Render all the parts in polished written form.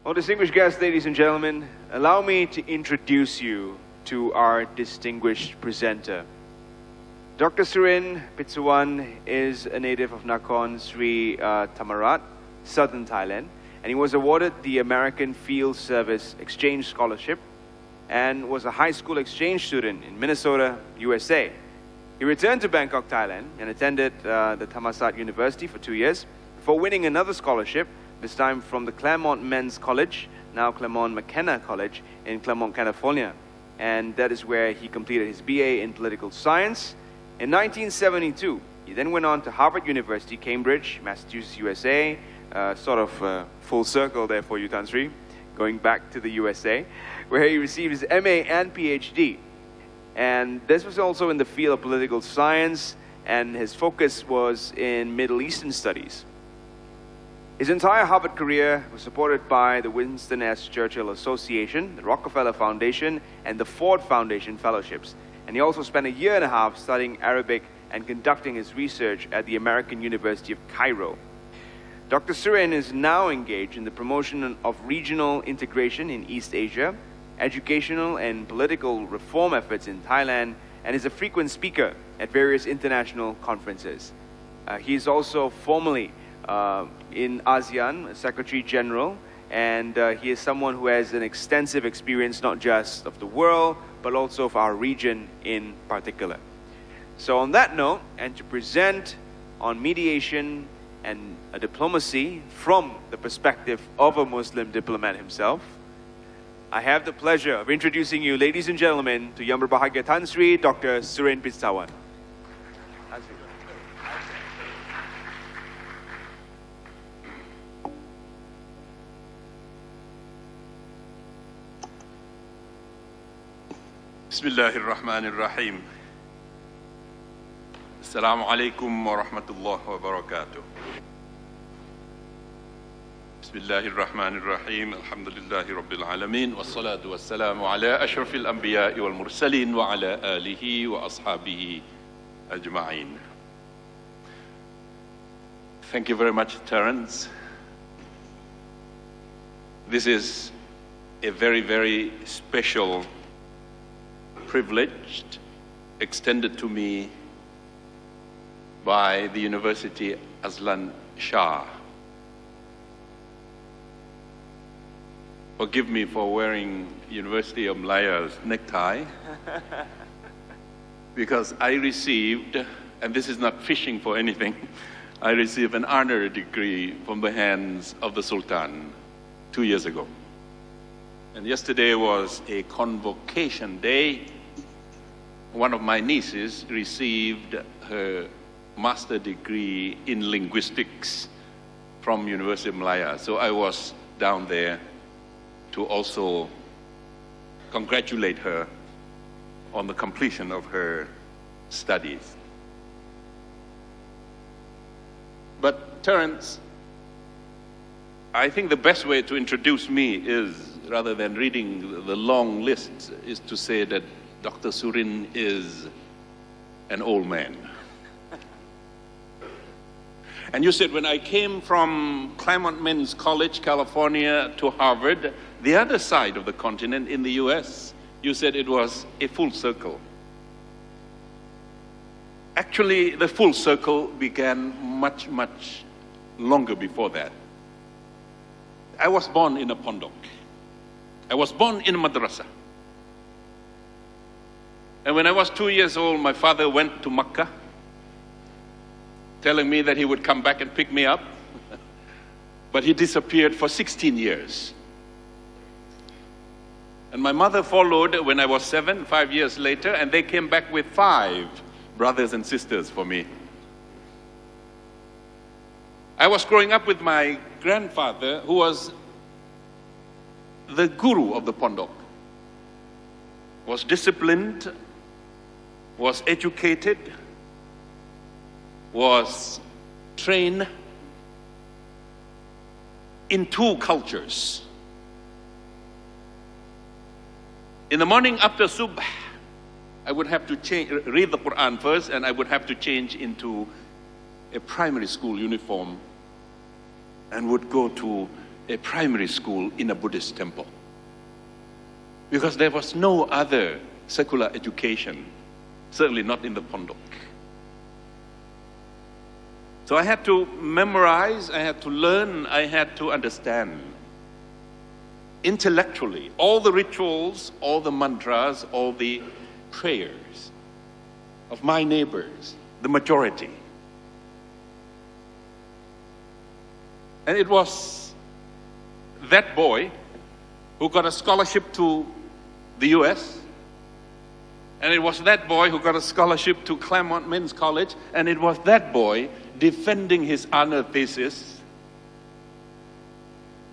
Well, distinguished guests, ladies and gentlemen, allow me to introduce you to our distinguished presenter. Dr. SURIN Pitsuwan is a native of Nakhon Sri Thammarat, southern Thailand, and he was awarded the American Field Service Exchange Scholarship and was a high school exchange student in Minnesota, USA. He returned to Bangkok, Thailand, and attended the Thammasat University for 2 years before winning another scholarship, this time from the Claremont Men's College, now Claremont McKenna College in Claremont, California. And that is where he completed his BA in Political Science. In 1972, he then went on to Harvard University, Cambridge, Massachusetts, USA, sort of full circle there for you, Tan Sri, going back to the USA, where he received his MA and PhD. And this was also in the field of political science, and his focus was in Middle Eastern studies. His entire Harvard career was supported by the Winston S. Churchill Association, the Rockefeller Foundation, and the Ford Foundation Fellowships. And he also spent a year and a half studying Arabic and conducting his research at the American University of Cairo. Dr. SURIN is now engaged in the promotion of regional integration in East Asia, educational and political reform efforts in Thailand, and is a frequent speaker at various international conferences. He is also formally in ASEAN, Secretary General, and he is someone who has an extensive experience not just of the world, but also of our region in particular. So on that note, and to present on mediation and diplomacy from the perspective of a Muslim diplomat himself, I have the pleasure of introducing you, ladies and gentlemen, to Yang Berbahagia Tan Sri Dr. SURIN Pitsuwan. Bismillahir Rahmanir Rahim. Assalamu alaikum wa rahmatullahi wa barakatuh. Bismillahir Rahmanir Rahim. Alhamdulillahi Rabbil Alameen. Wassalatu wassalamu ala ashrafil anbiya'i wal mursaleen wa ala alihi wa ashabihi ajma'in. Thank you very much, Terence. This is a very, very special privilege extended to me by the University Azlan Shah. Forgive me for wearing University of Malaya's necktie because I received, and this is not fishing for anything, I received an honorary degree from the hands of the Sultan 2 years ago. And yesterday was a convocation day. One of my nieces received her master's degree in linguistics from University of Malaya. So I was down there to also congratulate her on the completion of her studies. But Terence, I think the best way to introduce me is, rather than reading the long list, is to say that Dr. SURIN is an old man. And you said when I came from Claremont Men's College, California, to Harvard, the other side of the continent in the US, you said it was a full circle. Actually, the full circle began much, much longer before that. I was born in a pondok. I was born in a madrasa. And when I was 2 years old, my father went to Makkah, telling me that he would come back and pick me up. But he disappeared for 16 years. And my mother followed when I was 7, 5 years later, and they came back with 5 brothers and sisters for me. I was growing up with my grandfather, who was the guru of the pondok, was disciplined, was educated, was trained in 2 cultures. In the morning after subh, I would have to read the Quran first, and I would have to change into a primary school uniform and would go to a primary school in a Buddhist temple, because there was no other secular education, certainly not in the Pondok. So I had to memorize, I had to learn, I had to understand intellectually all the rituals, all the mantras, all the prayers of my neighbors, the majority. And it was that boy who got a scholarship to the US, and it was that boy who got a scholarship to Claremont Men's College, and it was that boy defending his honor thesis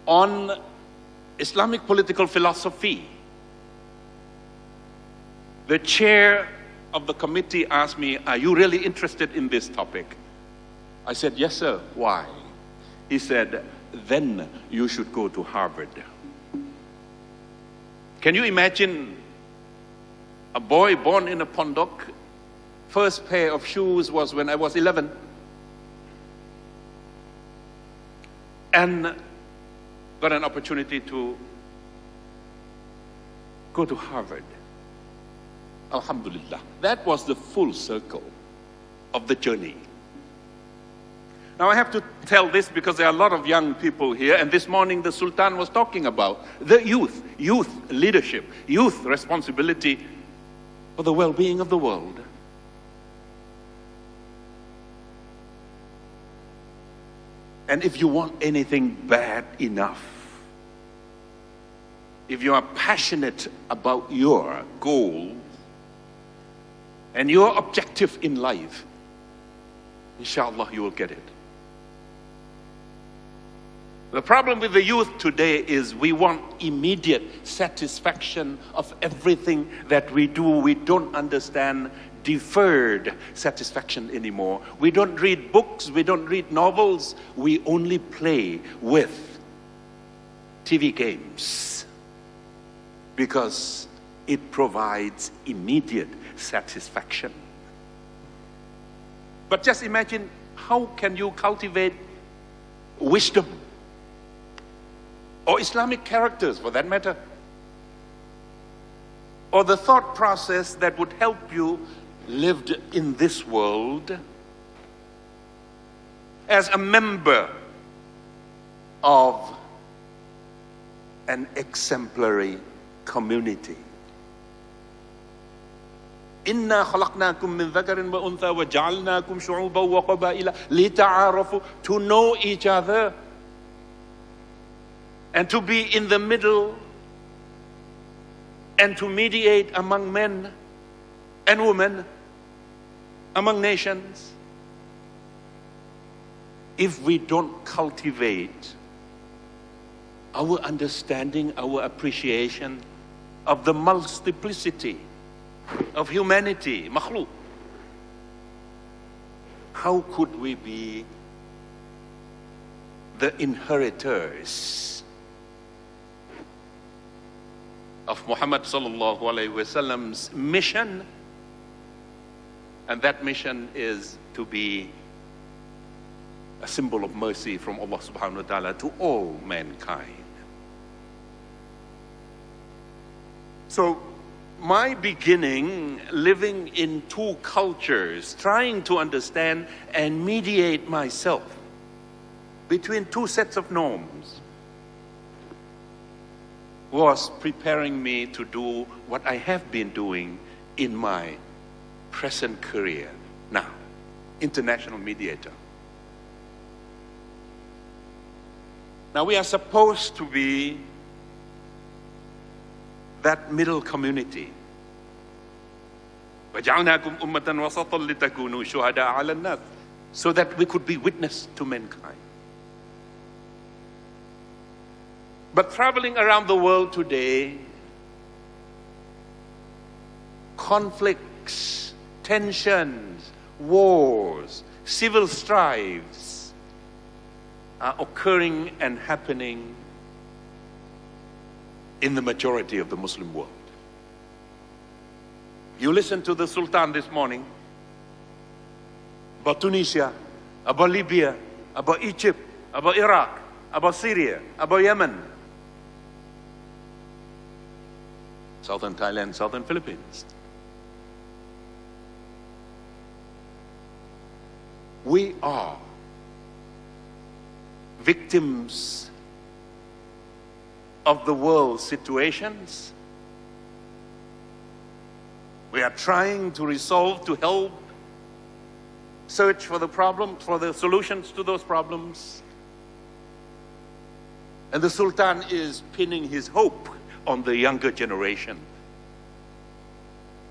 on Islamic political philosophy. The chair of the committee asked me, "Are you really interested in this topic?" I said, "Yes, sir." "Why?" He said, "Then you should go to Harvard." Can you imagine a boy born in a Pondok? First pair of shoes was when I was 11. And got an opportunity to go to Harvard. Alhamdulillah. That was the full circle of the journey. Now I have to tell this because there are a lot of young people here, and this morning the Sultan was talking about the youth leadership, youth responsibility for the well-being of the world. And if you want anything bad enough, if you are passionate about your goal and your objective in life, inshallah you will get it. The problem with the youth today is we want immediate satisfaction of everything that we do. We don't understand deferred satisfaction anymore. We don't read books, we don't read novels, we only play with TV games because it provides immediate satisfaction. But just imagine, how can you cultivate wisdom or Islamic characters for that matter, or the thought process that would help you lived in this world as a member of an exemplary community? إِنَّا خَلَقْنَاكُم مِّن ذَكَرٍ وَأُنثَىٰ وَجَعَلْنَاكُمْ شُعُوبًا وَقَبَائِلَ لِتَعَارَفُوا, to know each other and to be in the middle and to mediate among men and women, among nations. If we don't cultivate our understanding, our appreciation of the multiplicity of humanity, makhluk, how could we be the inheritors of Muhammad sallallahu alaihi wasallam's mission? And that mission is to be a symbol of mercy from Allah subhanahu wa ta'ala to all mankind. So my beginning living in two cultures, trying to understand and mediate myself between two sets of norms, was preparing me to do what I have been doing in my present career now, international mediator. Now we are supposed to be that middle community. وَجَعَلْنَاكُمْ أُمَّةً وَسَطًا لِتَكُونُوا شُهَدَاءَ عَلَى النَّاسِ, so that we could be witness to mankind. But traveling around the world today, conflicts, tensions, wars, civil strifes are occurring and happening in the majority of the Muslim world. You listen to the Sultan this morning about Tunisia, about Libya, about Egypt, about Iraq, about Syria, about Yemen, southern Thailand, southern Philippines. We are victims of the world's situations. We are trying to resolve, to help, search for the problems, for the solutions to those problems. And the Sultan is pinning his hope on the younger generation.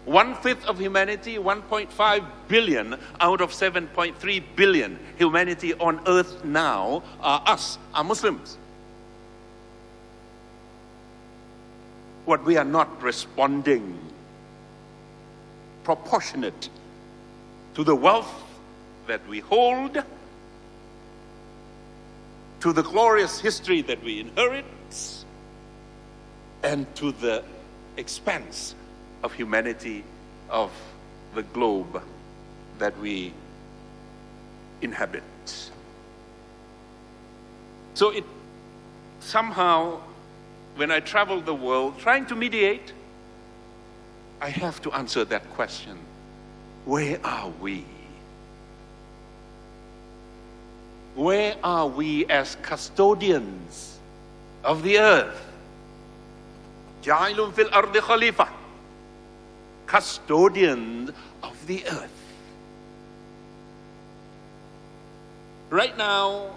1/5 of humanity, 1.5 billion out of 7.3 billion humanity on earth now are us, are Muslims. What we are not responding proportionate to the wealth that we hold, to the glorious history that we inherit, and to the expanse of humanity, of the globe that we inhabit. So it somehow, when I travel the world trying to mediate, I have to answer that question. Where are we? Where are we as custodians of the earth? Ja'ilun fil ardi khalifa. Custodian of the earth. Right now,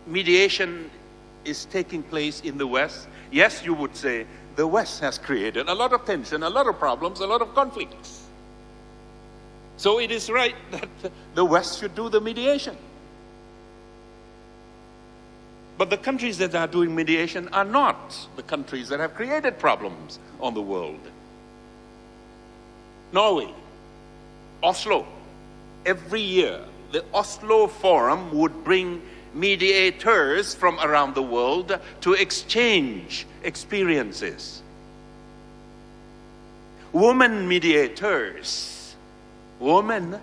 mediation is taking place in the West. Yes, you would say, the West has created a lot of tension, a lot of problems, a lot of conflicts. So it is right that the West should do the mediation. But the countries that are doing mediation are not the countries that have created problems on the world. Norway, Oslo, every year the Oslo Forum would bring mediators from around the world to exchange experiences. Women mediators, women,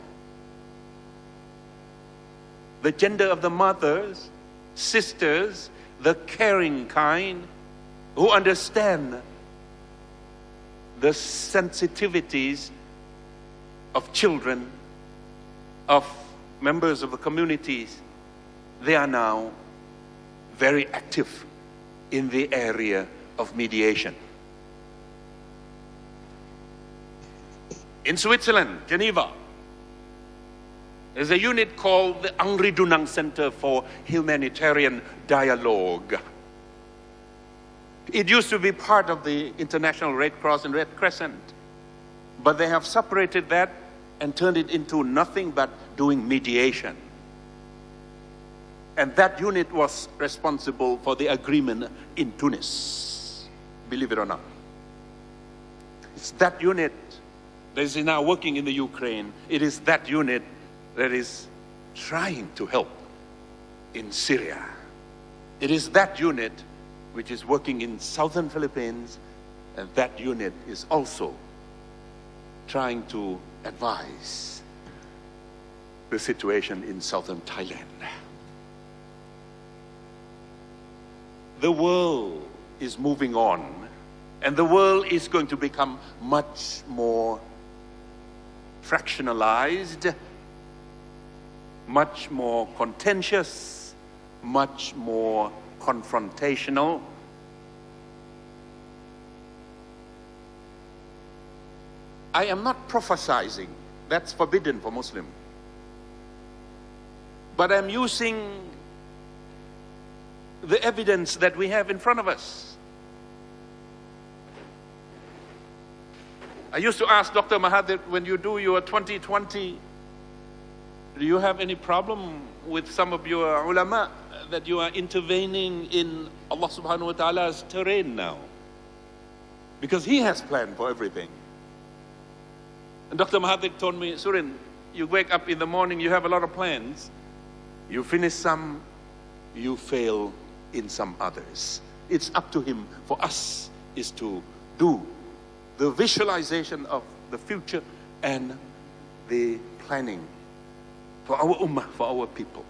the gender of the mothers, sisters, the caring kind, who understand the sensitivities of children, of members of the communities. They are now very active in the area of mediation. In Switzerland, Geneva, there's a unit called the Angri Dunang Center for Humanitarian Dialogue. It used to be part of the International Red Cross and Red Crescent, but they have separated that and turned it into nothing but doing mediation. And that unit was responsible for the agreement in Tunis, believe it or not. It's that unit that is now working in the Ukraine. It is that unit that is trying to help in Syria. It is that unit which is working in southern Philippines, and that unit is also trying to advise the situation in southern Thailand. The world is moving on, and the world is going to become much more fractionalized, much more contentious, much more confrontational. I am not prophesizing, that's forbidden for Muslim. But I'm using the evidence that we have in front of us. I used to ask Dr. Mahathir, when you do your 2020, do you have any problem with some of your ulama that you are intervening in Allah subhanahu wa ta'ala's terrain now? Because He has planned for everything. And Dr. Mahathir told me, Surin, you wake up in the morning, you have a lot of plans. You finish some, you fail in some others. It's up to Him. For us is to do the visualization of the future and the planning for our ummah, for our people.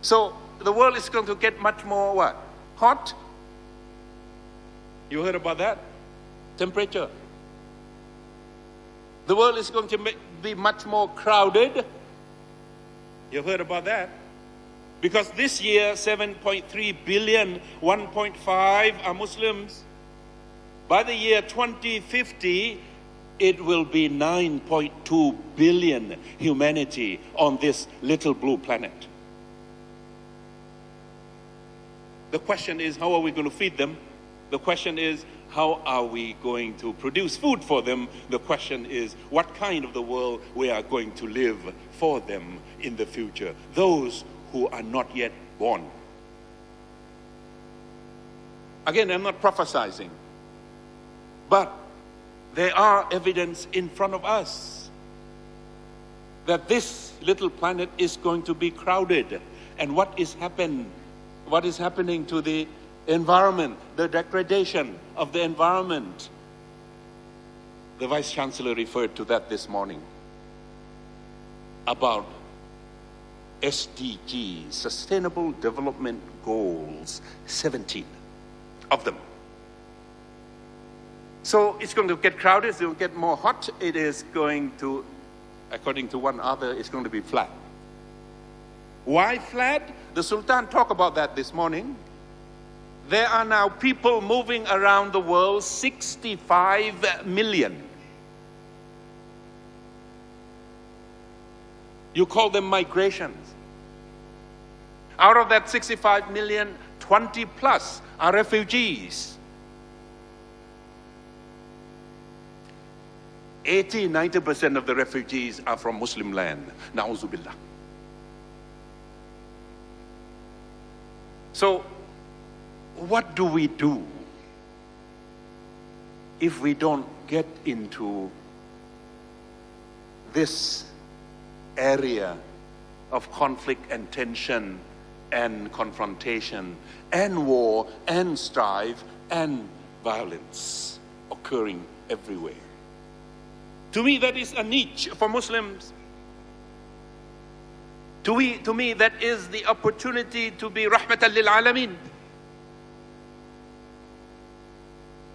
So the world is going to get much more what? Hot? You heard about that? Temperature. The world is going to be much more crowded. You heard about that? Because this year, 7.3 billion, 1.5 are Muslims. By the year 2050, it will be 9.2 billion humanity on this little blue planet. The question is, how are we going to feed them? The question is, how are we going to produce food for them? The question is, what kind of the world we are going to live for them in the future? Those who are not yet born. Again, I'm not prophesizing, but there are evidence in front of us that this little planet is going to be crowded. And what is happening to the environment, the degradation of the environment? The Vice Chancellor referred to that this morning, about SDGs, Sustainable Development Goals, 17 of them. So it's going to get crowded, it's going to get more hot, it is going to, according to one other, it's going to be flat. Why flat? The Sultan talked about that this morning. There are now people moving around the world, 65 million. You call them migrations. Out of that 65 million, 20 plus are refugees. 80-90% of the refugees are from Muslim land. Na'uzubillah. So, what do we do if we don't get into this area of conflict and tension and confrontation and war and strife and violence occurring everywhere? To me, that is a niche for Muslims. To me, that is the opportunity to be rahmatan lil alameen,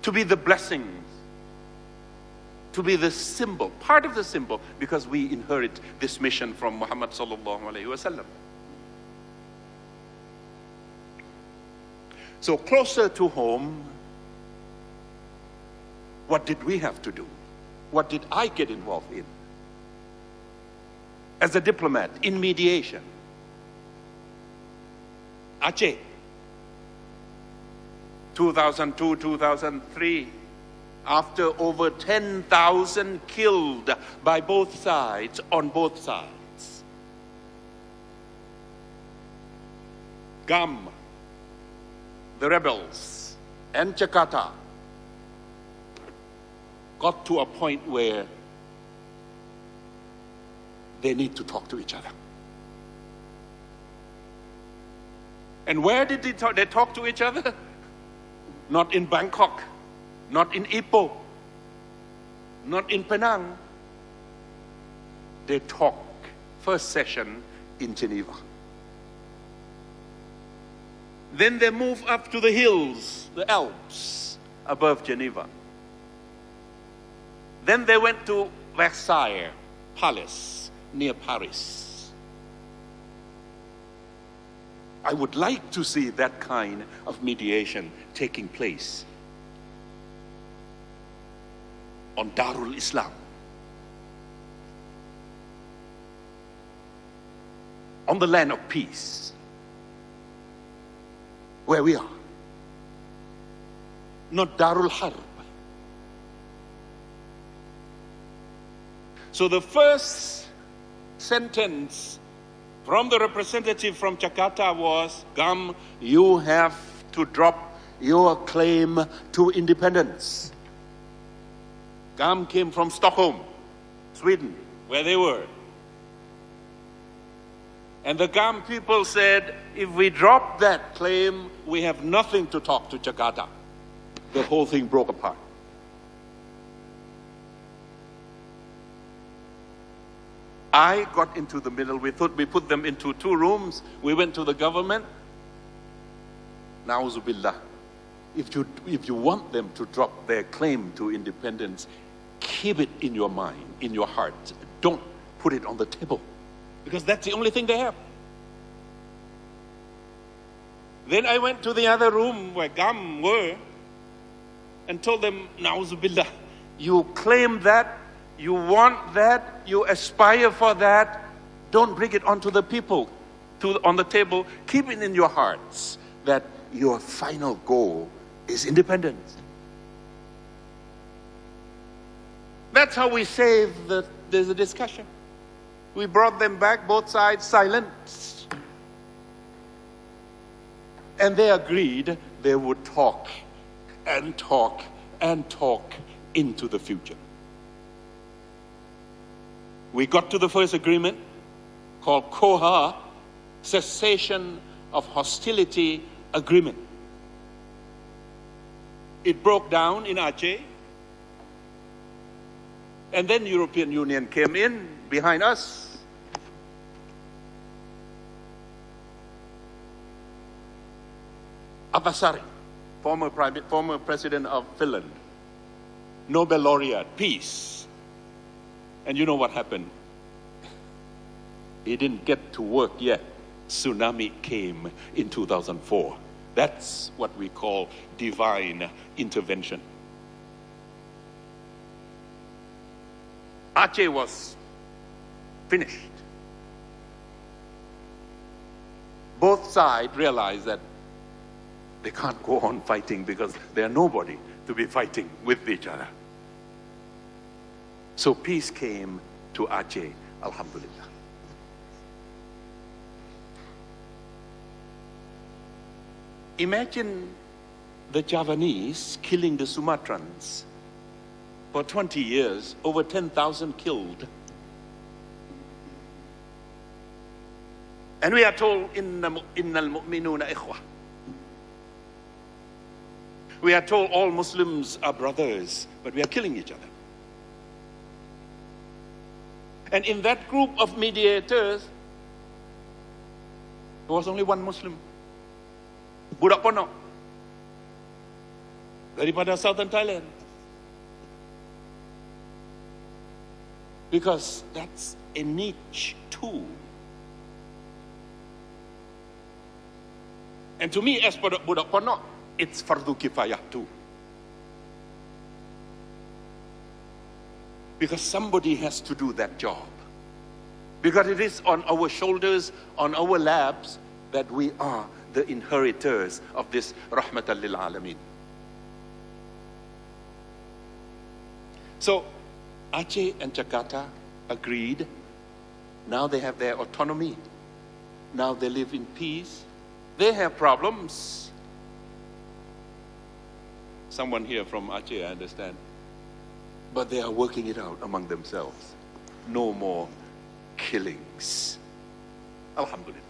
to be the blessings, to be the symbol, part of the symbol, because we inherit this mission from Muhammad sallallahu alaihi wasallam. So closer to home, what did we have to do? What did I get involved in? As a diplomat in mediation. Aceh, 2002, 2003, after over 10,000 killed by both sides, on both sides. GAM, the rebels, and Jakarta got to a point where they need to talk to each other. And where did they talk to each other? Not in Bangkok, not in Ipoh, not in Penang. They talk, first session in Geneva. Then they move up to the hills, the Alps, above Geneva. Then they went to Versailles Palace, near Paris. I would like to see that kind of mediation taking place on Darul Islam, on the land of peace, where we are, not Darul Harb. So the first sentence from the representative from Jakarta was, GAM, you have to drop your claim to independence. GAM came from Stockholm, Sweden, where they were. And the GAM people said, if we drop that claim, we have nothing to talk to Jakarta. The whole thing broke apart. I got into the middle. We thought we put them into 2 rooms. We went to the government. Na'uzubillah. If you want them to drop their claim to independence, keep it in your mind, in your heart. Don't put it on the table, because that's the only thing they have. Then I went to the other room where GAM were and told them, Na'uzubillah, you claim that, you want that, you aspire for that, don't bring it onto the people, on the table. Keep it in your hearts that your final goal is independence. That's how we save the discussion. We brought them back, both sides silent. And they agreed they would talk and talk and talk into the future. We got to the first agreement called COHA, Cessation of Hostility Agreement. It broke down in Aceh. And then European Union came in behind us. Abasari, former president of Finland, Nobel laureate, peace. And you know what happened? He didn't get to work yet. Tsunami came in 2004. That's what we call divine intervention. Aceh was finished. Both sides realized that they can't go on fighting because there's nobody to be fighting with each other. So peace came to Aceh, alhamdulillah. Imagine the Javanese killing the Sumatrans. For 20 years, over 10,000 killed. And we are told, Innal mu'minuna ikhwah. We are told all Muslims are brothers, but we are killing each other. And in that group of mediators, there was only one Muslim. Budak Ponok. Daripada Southern Thailand. Because that's a niche too. And to me, as Budak Ponok, it's fardu kifayah too. Because somebody has to do that job. Because it is on our shoulders, on our laps, that we are the inheritors of this rahmatan lil alameen. So Aceh and Jakarta agreed. Now they have their autonomy. Now they live in peace. They have problems. Someone here from Aceh, I understand. But they are working it out among themselves. No more killings. Alhamdulillah.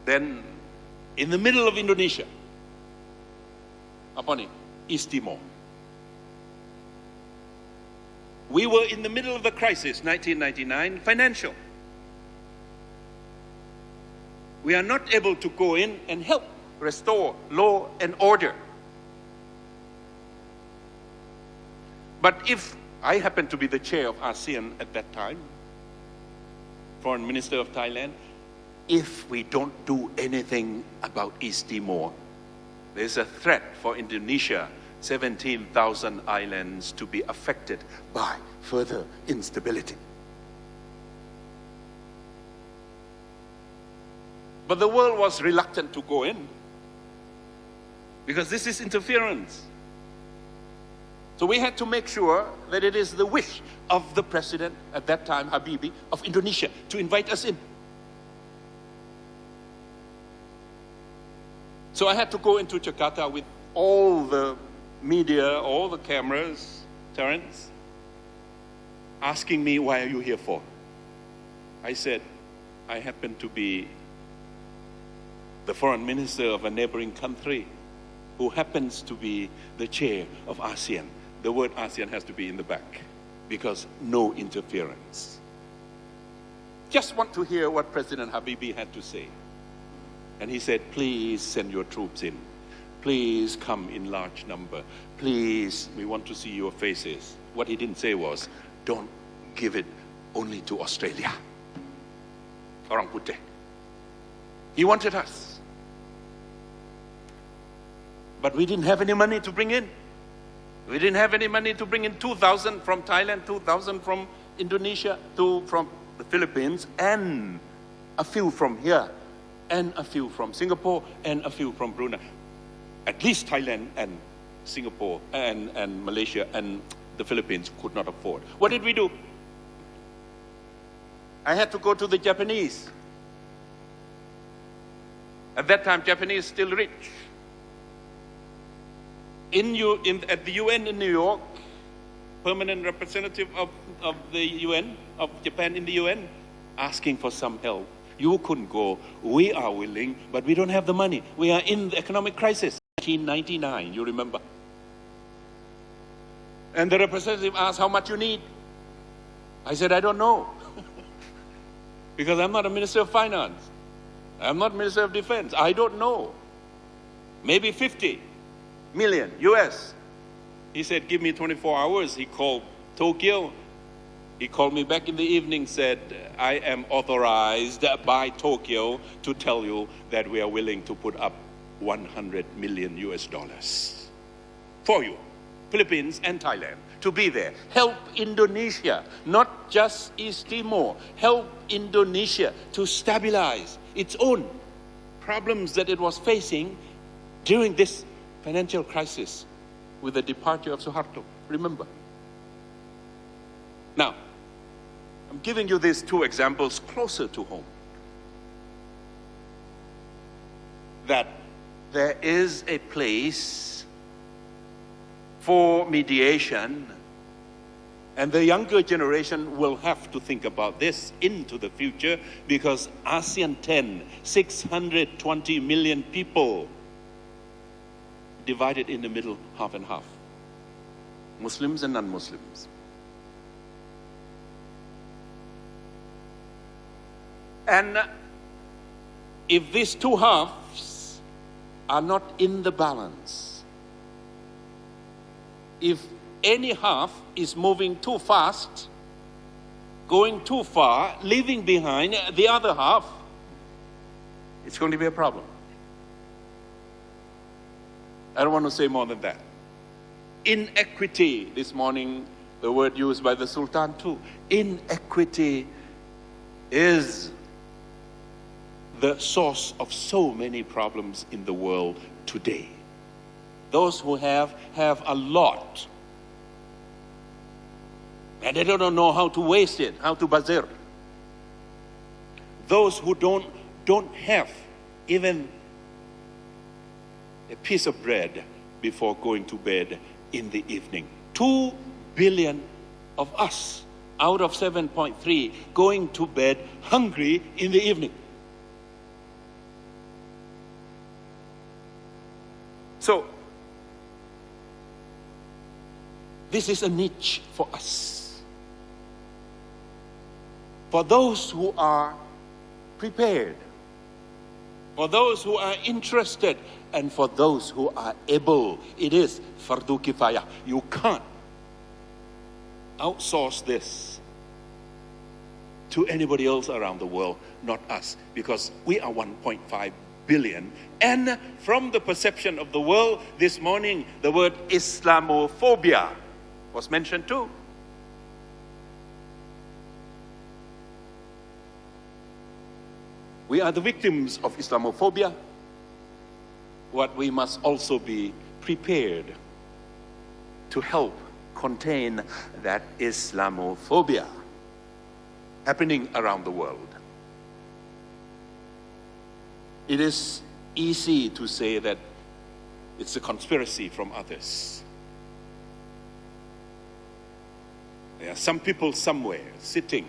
Then, in the middle of Indonesia, apa ni? East Timor. We were in the middle of the crisis, 1999, financial. We are not able to go in and help restore law and order. But if I happen to be the chair of ASEAN at that time, Foreign Minister of Thailand, if we don't do anything about East Timor, there's a threat for Indonesia, 17,000 islands to be affected by further instability. But the world was reluctant to go in because this is interference. So we had to make sure that it is the wish of the president at that time, Habibie, of Indonesia, to invite us in. So I had to go into Jakarta with all the media, all the cameras, Terence, asking me, why are you here for? I said, I happen to be the foreign minister of a neighboring country who happens to be the chair of ASEAN. the word ASEAN has to be in the back, because no interference. Just want to hear what President Habibie had to say. And he said, please send your troops in. Please come in large number. Please, we want to see your faces. What he didn't say was, don't give it only to Australia. Orang Putih. He wanted us. But we didn't have any money to bring in. We didn't have any money to bring in 2,000 from Thailand, 2,000 from Indonesia, from the Philippines, and a few from here, and a few from Singapore, and a few from Brunei. At least Thailand and Singapore and Malaysia and the Philippines could not afford. What did we do? I had to go to the Japanese. At that time, Japanese still rich. At the UN in New York, permanent representative of the UN, of Japan in the UN, asking for some help. You couldn't go. We are willing, but we don't have the money. We are in the economic crisis. 1999, you remember? And the representative asked how much you need. I said, I don't know. Because I'm not a Minister of Finance. I'm not Minister of Defense. I don't know. Maybe 50 million US. He said, give me 24 hours. He called Tokyo. He called me back in the evening, said, I am authorized by Tokyo to tell you that we are willing to put up 100 million US dollars for you, Philippines and Thailand, to be there. Help Indonesia, not just East Timor. Help Indonesia to stabilize its own problems that it was facing during this financial crisis with the departure of Suharto. Remember. Now, I'm giving you these two examples closer to home. That there is a place for mediation, and the younger generation will have to think about this into the future, because ASEAN 10, 620 million people, divided in the middle, half and half. Muslims and non-Muslims. And if these two halves are not in the balance, if any half is moving too fast, going too far, leaving behind the other half, it's going to be a problem. I don't want to say more than that. Inequity, this morning, the word used by the Sultan too. Inequity is the source of so many problems in the world today. Those who have a lot, and they don't know how to waste it, how to bazir. Those who don't have even a piece of bread before going to bed in the evening. 2 billion of us out of 7.3 going to bed hungry in the evening. So, this is a niche for us. For those who are prepared, for those who are interested, and for those who are able. It is fardu kifayah. You can't outsource this to anybody else around the world, not us, because we are 1.5 billion. And from the perception of the world, this morning, the word Islamophobia was mentioned too. We are the victims of Islamophobia. What we must also be prepared to help contain that Islamophobia happening around the world. It is easy to say that it's a conspiracy from others. There are some people somewhere sitting,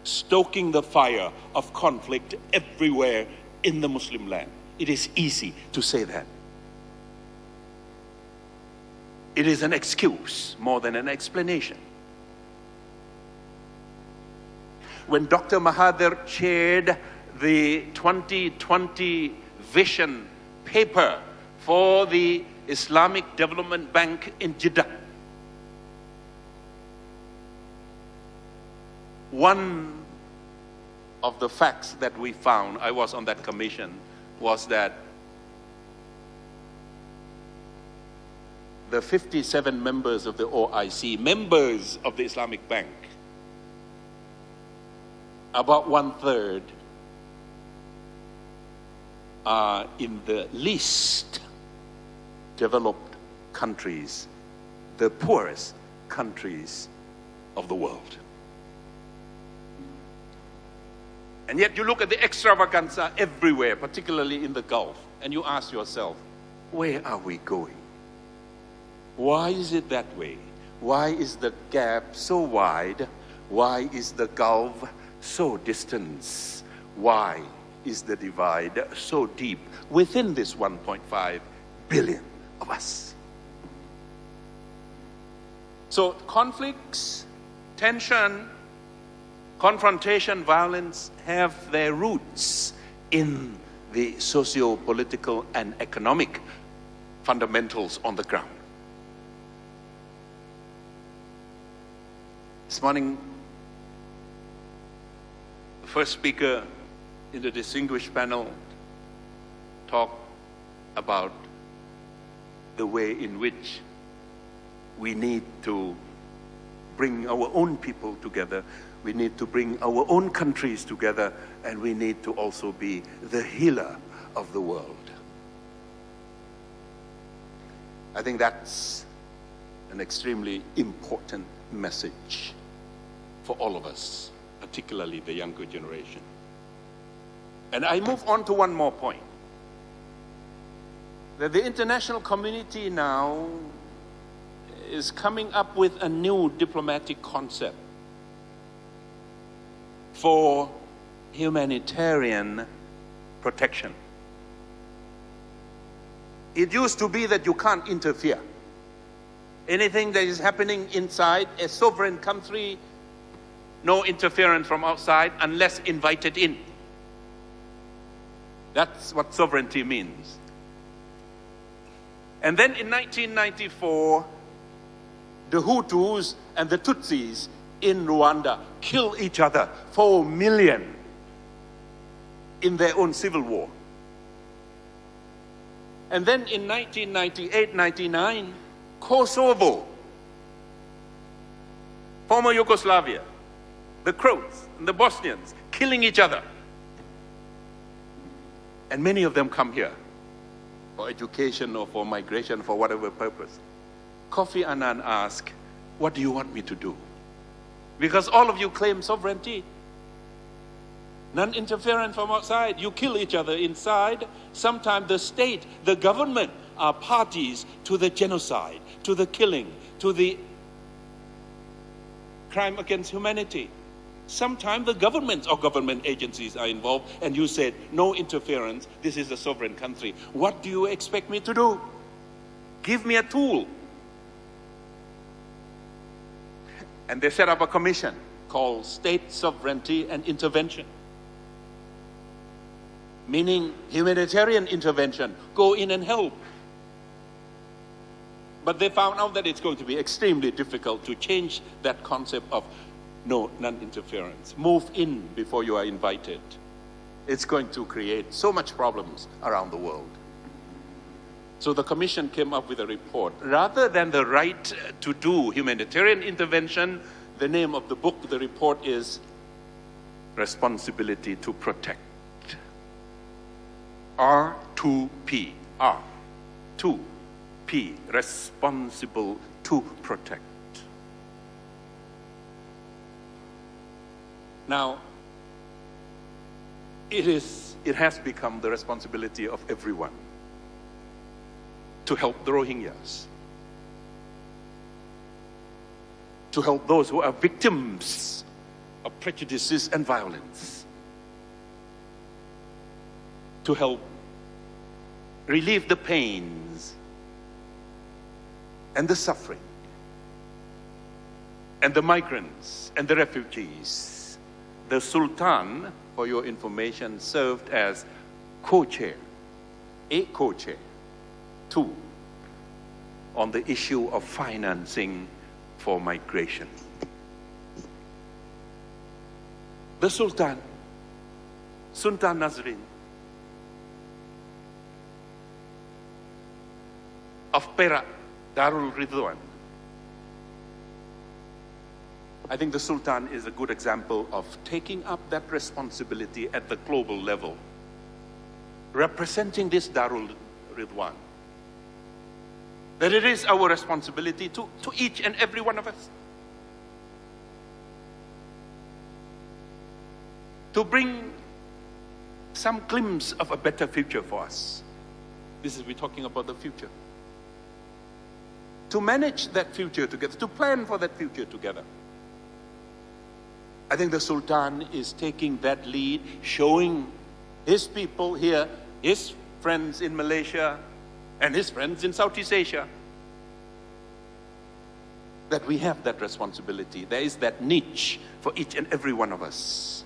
stoking the fire of conflict everywhere in the Muslim land. It is easy to say that. It is an excuse more than an explanation. When Dr. Mahathir chaired the 2020 vision paper for the Islamic Development Bank in Jeddah, one of the facts that we found, I was on that commission, was that the 57 members of the OIC, members of the Islamic Bank, about 1/3 are in the least developed countries, the poorest countries of the world. And yet you look at the extravaganza everywhere, particularly in the Gulf, and you ask yourself, where are we going? Why is it that way? Why is the gap so wide? Why is the Gulf so distant? Why is the divide so deep within this 1.5 billion of us? So conflicts, tension, confrontation, violence have their roots in the socio-political and economic fundamentals on the ground. This morning, the first speaker in the distinguished panel talked about the way in which we need to bring our own people together, we need to bring our own countries together, and we need to also be the healer of the world. I think that's an extremely important message for all of us, particularly the younger generation. And I move on to one more point, that the international community now is coming up with a new diplomatic concept for humanitarian protection. It used to be that you can't interfere. Anything that is happening inside a sovereign country, no interference from outside unless invited in. That's what sovereignty means. And then in 1994, the Hutus and the Tutsis in Rwanda kill each other, 4 million, in their own civil war. And then in 1998-99, Kosovo, former Yugoslavia, the Croats and the Bosnians killing each other. And many of them come here for education or for migration, for whatever purpose. Kofi Annan asked, what do you want me to do? Because all of you claim sovereignty. Non-interference from outside. You kill each other inside. Sometimes the state, the government are parties to the genocide, to the killing, to the crime against humanity. Sometimes the governments or government agencies are involved, and you said, no interference, this is a sovereign country. What do you expect me to do? Give me a tool. And they set up a commission called State Sovereignty and Intervention. Meaning humanitarian intervention, go in and help. But they found out that it's going to be extremely difficult to change that concept of no, non-interference. Move in before you are invited. It's going to create so much problems around the world. So the commission came up with a report. Rather than the right to do humanitarian intervention, the name of the book, the report is Responsibility to Protect. R2P. R2P. Responsible to protect. Now, it has become the responsibility of everyone to help the Rohingyas, to help those who are victims of prejudices and violence, to help relieve the pains and the suffering and the migrants and the refugees. The Sultan, for your information, served as co-chair, a co-chair, two, on the issue of financing for migration. The Sultan, Sultan Nazrin of Perak, Darul Ridwan. I think the Sultan is a good example of taking up that responsibility at the global level, representing this Darul Ridwan. That it is our responsibility to each and every one of us to bring some glimpse of a better future for us. We're talking about the future. To manage that future together, to plan for that future together. I think the Sultan is taking that lead, showing his people here, his friends in Malaysia, and his friends in Southeast Asia, that we have that responsibility. There is that niche for each and every one of us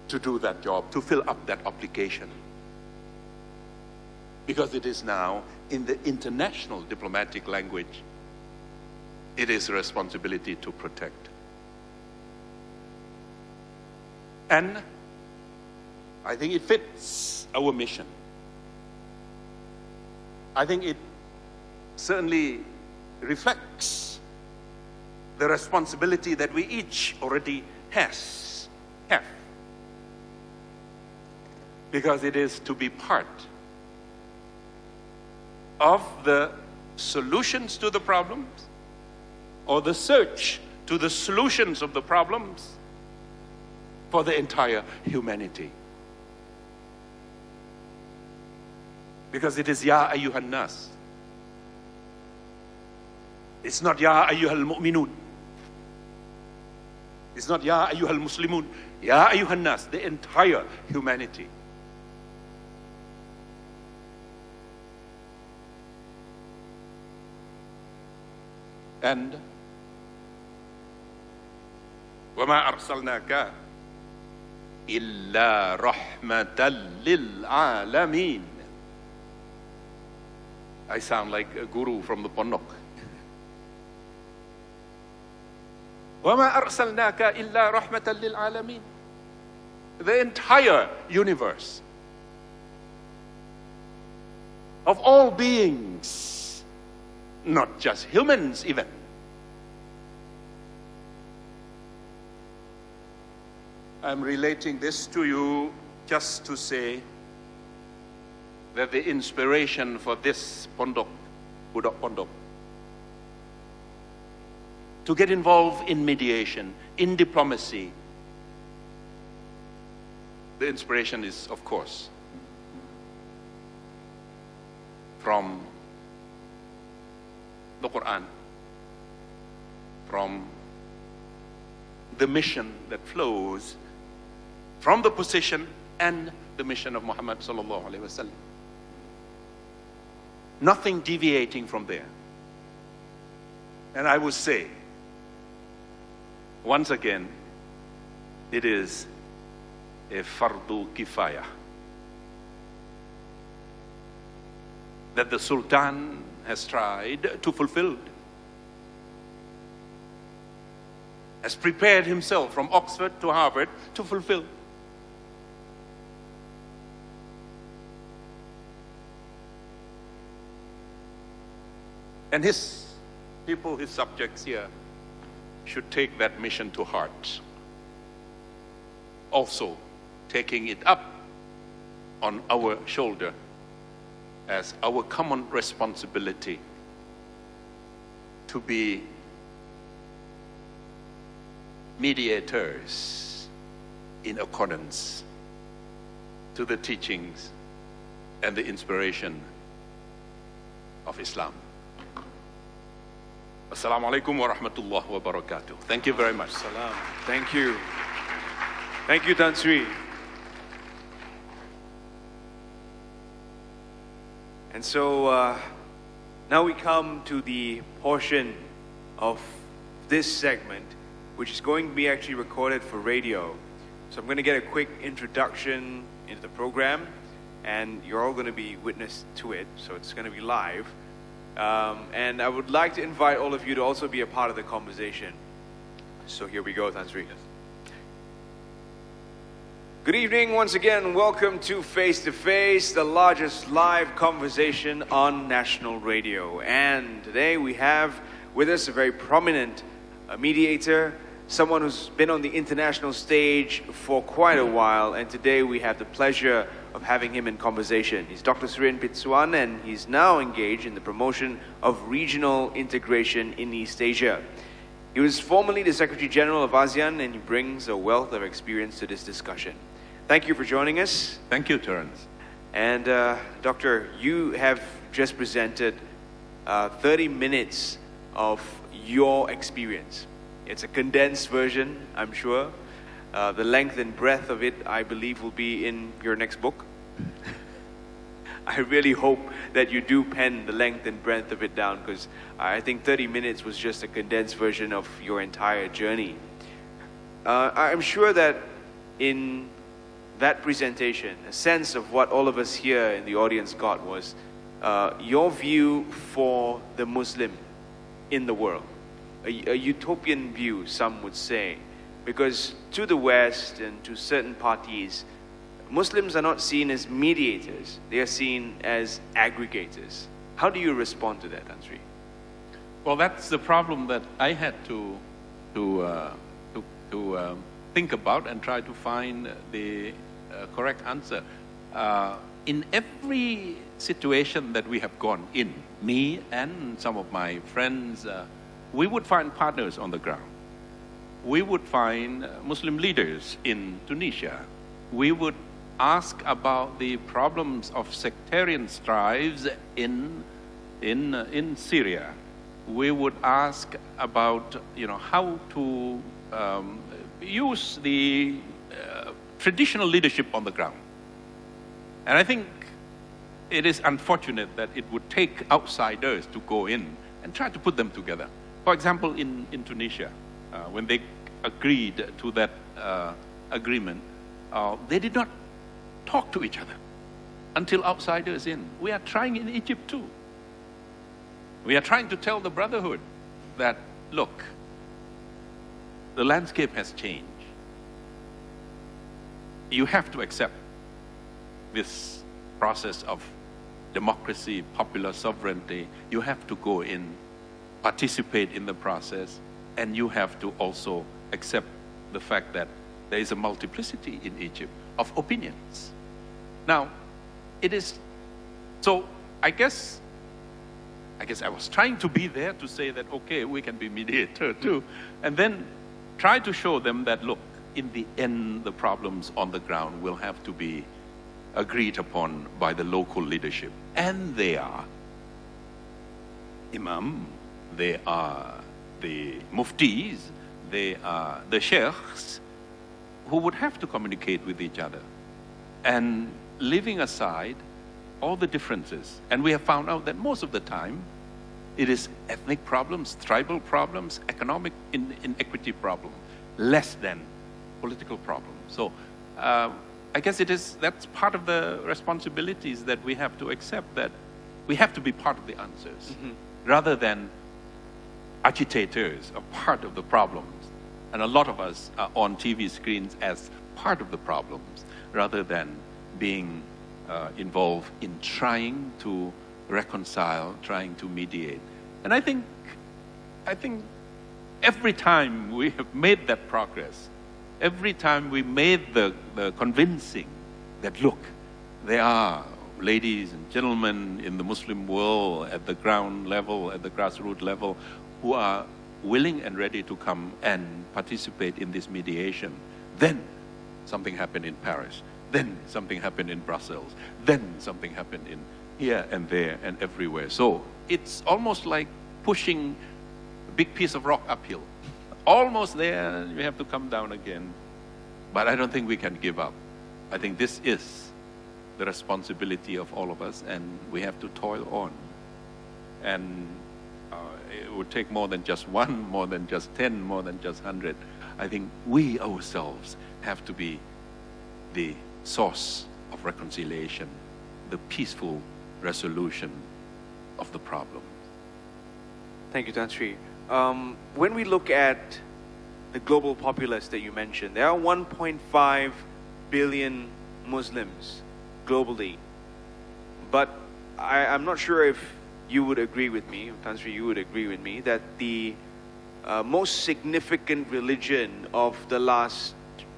to do that job, to fill up that obligation. Because it is now, in the international diplomatic language, it is a responsibility to protect. And I think it fits our mission. I think it certainly reflects the responsibility that we each already have. Because it is to be part of the solutions to the problems, or the search to the solutions of the problems for the entire humanity. Because it is Ya Ayyuhan Nas. It's not Ya Ayyuhal Mu'minun. It's not Ya Ayyuhal Muslimun. Ya Ayyuhan Nas, the entire humanity. And وَمَا أَرْسَلْنَاكَ إِلَّا رَحْمَةً لِلْعَالَمِينَ. I sound like a guru from the Pondok. وَمَا أَرْسَلْنَاكَ إِلَّا رَحْمَةً لِلْعَالَمِينَ. The entire universe of all beings, not just humans even. I'm relating this to you just to say that the inspiration for this Pondok, Budak Pondok, to get involved in mediation, in diplomacy, the inspiration is, of course, from the Quran, from the mission that flows from the position and the mission of Muhammad sallallahu alaihi wasallam. Nothing deviating from there. And I would say, once again, it is a fardu kifaya that the Sultan has tried to fulfill, has prepared himself from Oxford to Harvard to fulfill. And his people, his subjects here, should take that mission to heart. Also, taking it up on our shoulder as our common responsibility to be mediators in accordance to the teachings and the inspiration of Islam. Assalamu alaikum wa rahmatullahi wa barakatuh. Thank you very much. Salam. Thank you. Thank you, Tan Sri. And so, Now we come to the portion of this segment which is going to be actually recorded for radio. So I'm going to get a quick introduction into the program, and you're all going to be witness to it, so it's going to be live. And I would like to invite all of you to also be a part of the conversation. So here we go, Tan Sri. Good evening once again. Welcome to Face to Face, the largest live conversation on national radio. And today we have with us a very prominent mediator, someone who's been on the international stage for quite a while. And today we have the pleasure of having him in conversation. He's Dr. SURIN Pitsuwan, and he's now engaged in the promotion of regional integration in East Asia. He was formerly the Secretary General of ASEAN, and he brings a wealth of experience to this discussion. Thank you for joining us. Thank you, Terence. And Doctor, you have just presented 30 minutes of your experience. It's a condensed version, I'm sure. The length and breadth of it, I believe, will be in your next book. I really hope that you do pen the length and breadth of it down, because I think 30 minutes was just a condensed version of your entire journey. I'm sure that in that presentation, a sense of what all of us here in the audience got was your view for the Muslim in the world. A utopian view, some would say, because to the West and to certain parties, Muslims are not seen as mediators, they are seen as aggregators. How do you respond to that, Tan Sri? Well, that's the problem that I had to think about and try to find the correct answer. In every situation that we have gone in, me and some of my friends, we would find partners on the ground. We would find Muslim leaders in Tunisia. We would ask about the problems of sectarian strifes in Syria. We would ask about, how to use the traditional leadership on the ground. And I think it is unfortunate that it would take outsiders to go in and try to put them together. For example, in Tunisia, when they agreed to that agreement, they did not talk to each other until outsiders in. We are trying in Egypt too. We are trying to tell the Brotherhood that, look, the landscape has changed. You have to accept this process of democracy, popular sovereignty. You have to go in, participate in the process, and you have to also accept the fact that there is a multiplicity in Egypt of opinions. Now, it is, so I guess I was trying to be there to say that, okay, we can be mediator too, and then try to show them that, look, in the end, the problems on the ground will have to be agreed upon by the local leadership. And they are Imam, they are the muftis, they are the sheikhs, who would have to communicate with each other. And leaving aside all the differences, and we have found out that most of the time, it is ethnic problems, tribal problems, economic inequity problems, less than political problems. So I guess that's part of the responsibilities that we have to accept, that we have to be part of the answers, rather than agitators are part of the problems. And a lot of us are on TV screens as part of the problems, rather than being involved in trying to reconcile, trying to mediate. And I think every time we have made that progress, every time we made the convincing that, look, there are ladies and gentlemen in the Muslim world at the ground level, at the grassroots level, who are willing and ready to come and participate in this mediation, then something happened in Paris, then something happened in Brussels, then something happened in here and there and everywhere. So it's almost like pushing a big piece of rock uphill. Almost there, we have to come down again. But I don't think we can give up. I think this is the responsibility of all of us, and we have to toil on. And it would take more than just one, more than just 10, more than just 100. I think we ourselves have to be the source of reconciliation, the peaceful resolution of the problem. Thank you, Tan Sri. When we look at the global populace that you mentioned, there are 1.5 billion Muslims globally. But I'm not sure if you would agree with me, Tan Sri, you would agree with me, that the most significant religion of the last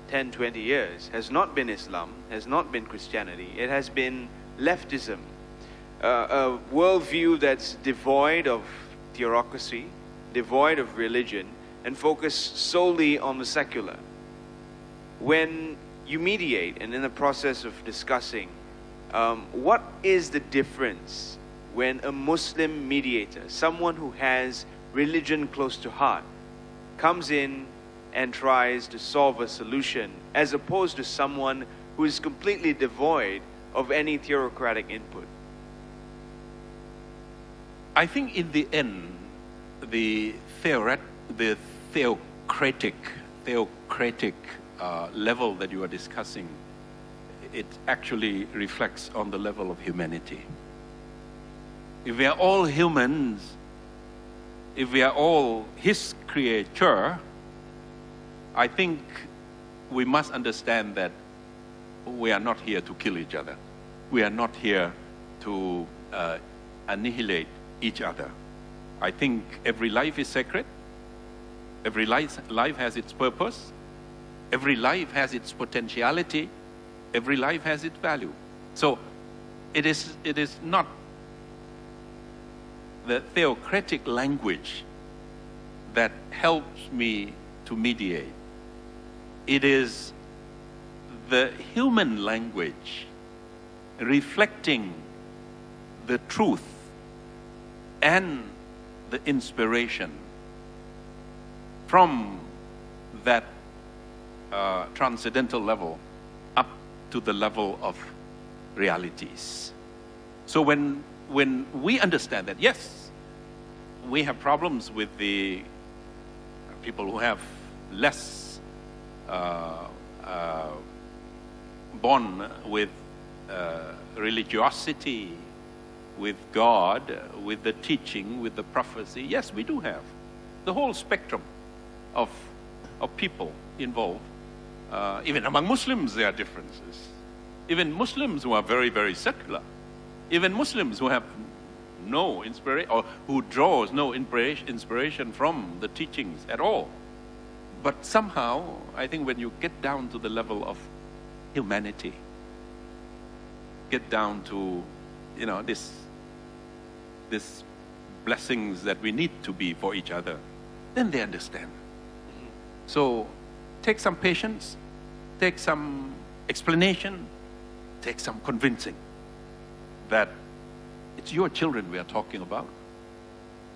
10, 20 years has not been Islam, has not been Christianity. It has been leftism, a worldview that's devoid of theocracy, devoid of religion, and focused solely on the secular. When you mediate and in the process of discussing, what is the difference when a Muslim mediator, someone who has religion close to heart, comes in and tries to solve a solution, as opposed to someone who is completely devoid of any theocratic input? I think in the end, the theocratic level that you are discussing, it actually reflects on the level of humanity. If we are all humans, if we are all His creature, I think we must understand that we are not here to kill each other. We are not here to annihilate each other. I think every life is sacred. Every life has its purpose. Every life has its potentiality. Every life has its value. So it is not the theocratic language that helps me to mediate. It is the human language reflecting the truth and the inspiration from that transcendental level up to the level of realities. So when we understand that, yes, we have problems with the people who have less bond with religiosity, with God, with the teaching, with the prophecy. Yes, we do have the whole spectrum of people involved. Even among Muslims, there are differences. Even Muslims who are very, very secular. Even Muslims who have no inspiration, or who draws no inspiration from the teachings at all. But somehow, I think when you get down to the level of humanity, get down to, this blessings that we need to be for each other, then they understand. So take some patience, take some explanation, take some convincing that it's your children we are talking about.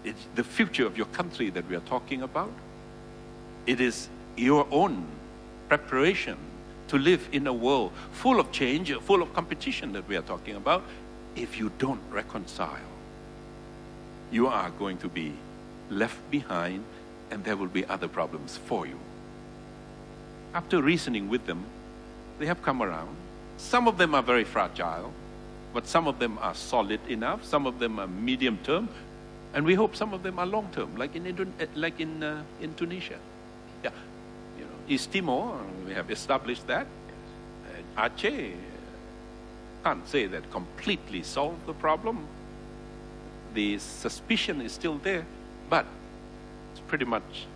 It's the future of your country that we are talking about. It is your own preparation to live in a world full of change, full of competition that we are talking about. If you don't reconcile, you are going to be left behind, and there will be other problems for you. After reasoning with them, they have come around. Some of them are very fragile, but some of them are solid enough. Some of them are medium term, and we hope some of them are long term, like in Tunisia. Yeah, East Timor, we have established that. Aceh, can't say that completely solved the problem. The suspicion is still there, but it's pretty much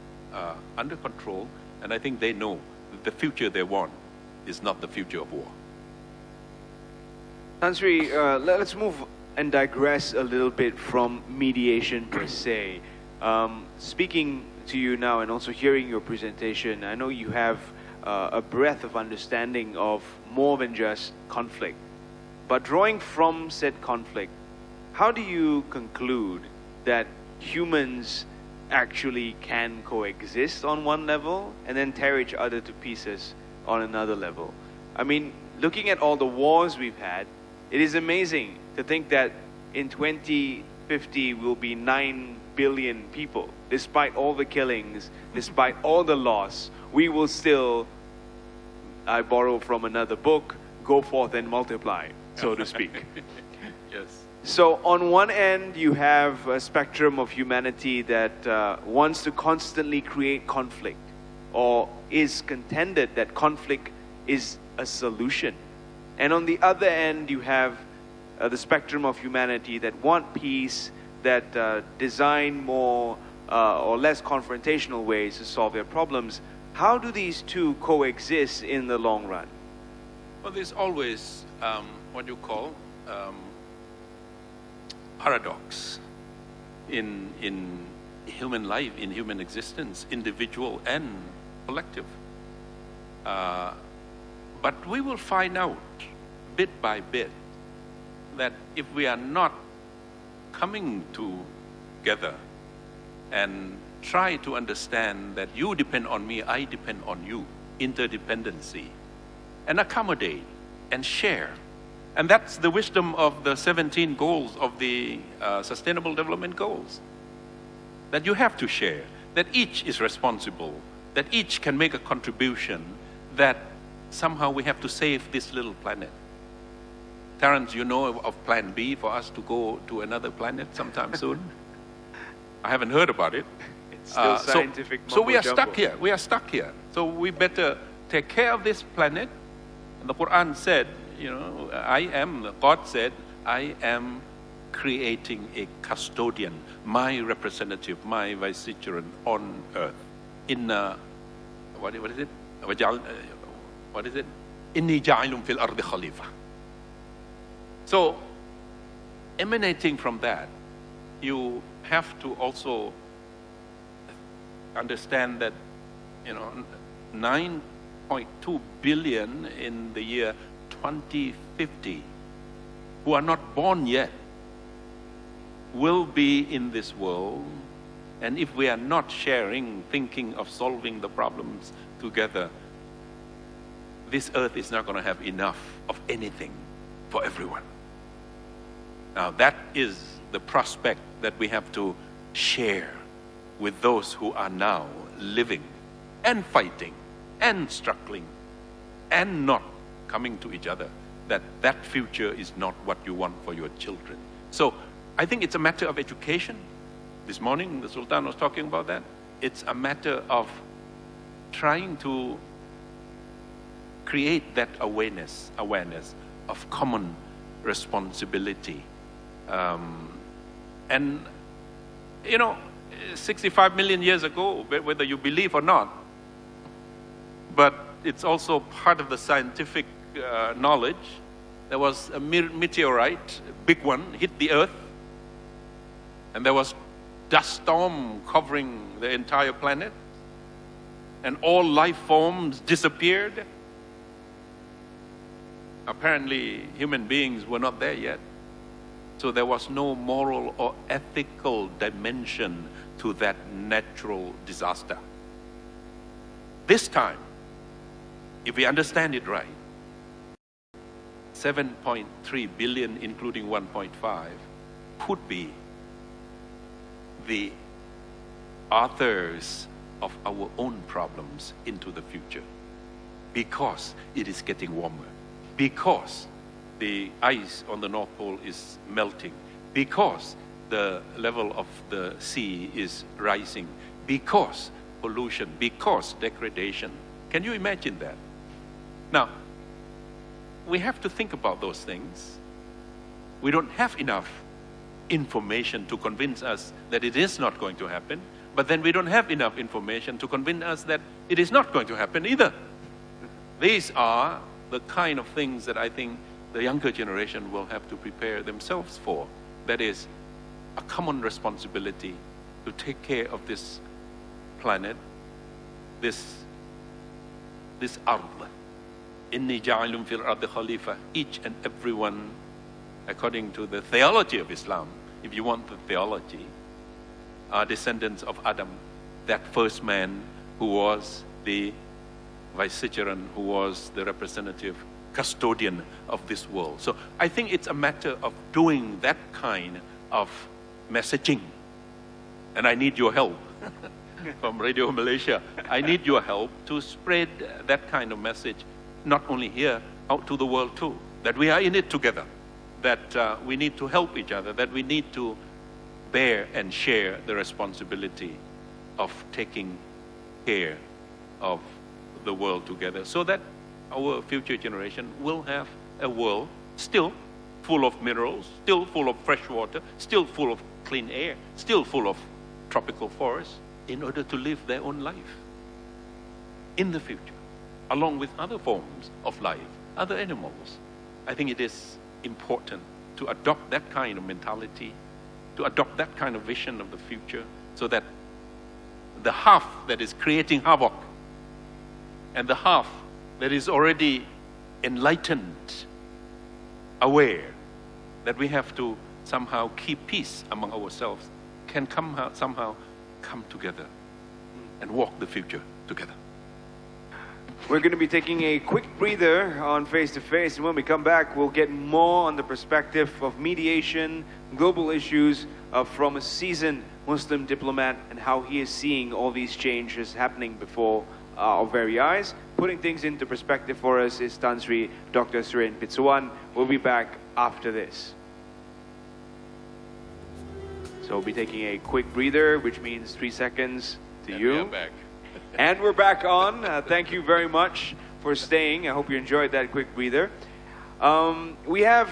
under control, and I think they know that the future they want is not the future of war. Tan Sri, let's move and digress a little bit from mediation per se. Speaking to you now and also hearing your presentation, I know you have a breadth of understanding of more than just conflict. But drawing from said conflict, how do you conclude that humans actually can coexist on one level and then tear each other to pieces on another level? I mean, looking at all the wars we've had, it is amazing to think that in 20 2050 will be 9 billion people. Despite all the killings, despite all the loss, we will still, I borrow from another book, go forth and multiply, so to speak. Yes. So on one end, you have a spectrum of humanity that wants to constantly create conflict, or is contended that conflict is a solution. And on the other end, you have the spectrum of humanity that want peace, that design more or less confrontational ways to solve their problems. How do these two coexist in the long run? Well, there's always what you call paradox in human life, in human existence, individual and collective. But we will find out bit by bit that if we are not coming together and try to understand that you depend on me, I depend on you, interdependency, and accommodate and share. And that's the wisdom of the 17 goals of the Sustainable Development Goals. That you have to share, that each is responsible, that each can make a contribution, that somehow we have to save this little planet. Terence, you know of Plan B for us to go to another planet sometime soon? I haven't heard about it. It's still scientific so we are mumbo-jumbo. stuck here. We are stuck here. So we better take care of this planet. And the Quran said, you know, God said, I am creating a custodian, my representative, my vicegerent on earth. In, what is it? What is it? Inni ja'ilun fil ardi khalifa. So, emanating from that, you have to also understand that, you know, 9.2 billion in the year 2050 who are not born yet will be in this world. And if we are not sharing, thinking of solving the problems together, this earth is not going to have enough of anything for everyone. Now that is the prospect that we have to share with those who are now living and fighting and struggling and not coming to each other, that future is not what you want for your children. So I think it's a matter of education. This morning the Sultan was talking about that. It's a matter of trying to create that awareness of common responsibility. And, you know, 65 million years ago, whether you believe or not, but it's also part of the scientific knowledge, there was a meteorite, a big one, hit the earth, and there was dust storm covering the entire planet, and all life forms disappeared. Apparently, human beings were not there yet. So there was no moral or ethical dimension to that natural disaster. This time, if we understand it right, 7.3 billion, including 1.5, could be the authors of our own problems into the future, because it is getting warmer, because the ice on the North Pole is melting, because the level of the sea is rising, because pollution, because degradation. Can you imagine that? Now, we have to think about those things. We don't have enough information to convince us that it is not going to happen, but then we don't have enough information to convince us that it is not going to happen either. These are the kind of things that I think the younger generation will have to prepare themselves for. That is a common responsibility to take care of this planet, this ard. Inni ja'ilun fil ardi khalifa. Each and everyone, according to the theology of Islam, if you want the theology, are descendants of Adam, that first man who was the vicegerent, who was the representative custodian of this world. So I think it's a matter of doing that kind of messaging. And I need your help from Radio Malaysia. I need your help to spread that kind of message, not only here, out to the world too, that we are in it together, that we need to help each other, that we need to bear and share the responsibility of taking care of the world together, so that our future generation will have a world still full of minerals, still full of fresh water, still full of clean air, still full of tropical forests, in order to live their own life in the future, along with other forms of life, other animals. I think it is important to adopt that kind of mentality, to adopt that kind of vision of the future, so that the half that is creating havoc and the half that is already enlightened, aware that we have to somehow keep peace among ourselves, can somehow come together and walk the future together. We're going to be taking a quick breather on Face to Face, and when we come back, we'll get more on the perspective of mediation, global issues from a seasoned Muslim diplomat, and how he is seeing all these changes happening before our very eyes. Putting things into perspective for us is Tan Sri Dr. SURIN Pitsuwan. We'll be back after this. So we'll be taking a quick breather, which means 3 seconds to you. We are back. And we're back on. Thank you very much for staying. I hope you enjoyed that quick breather. We have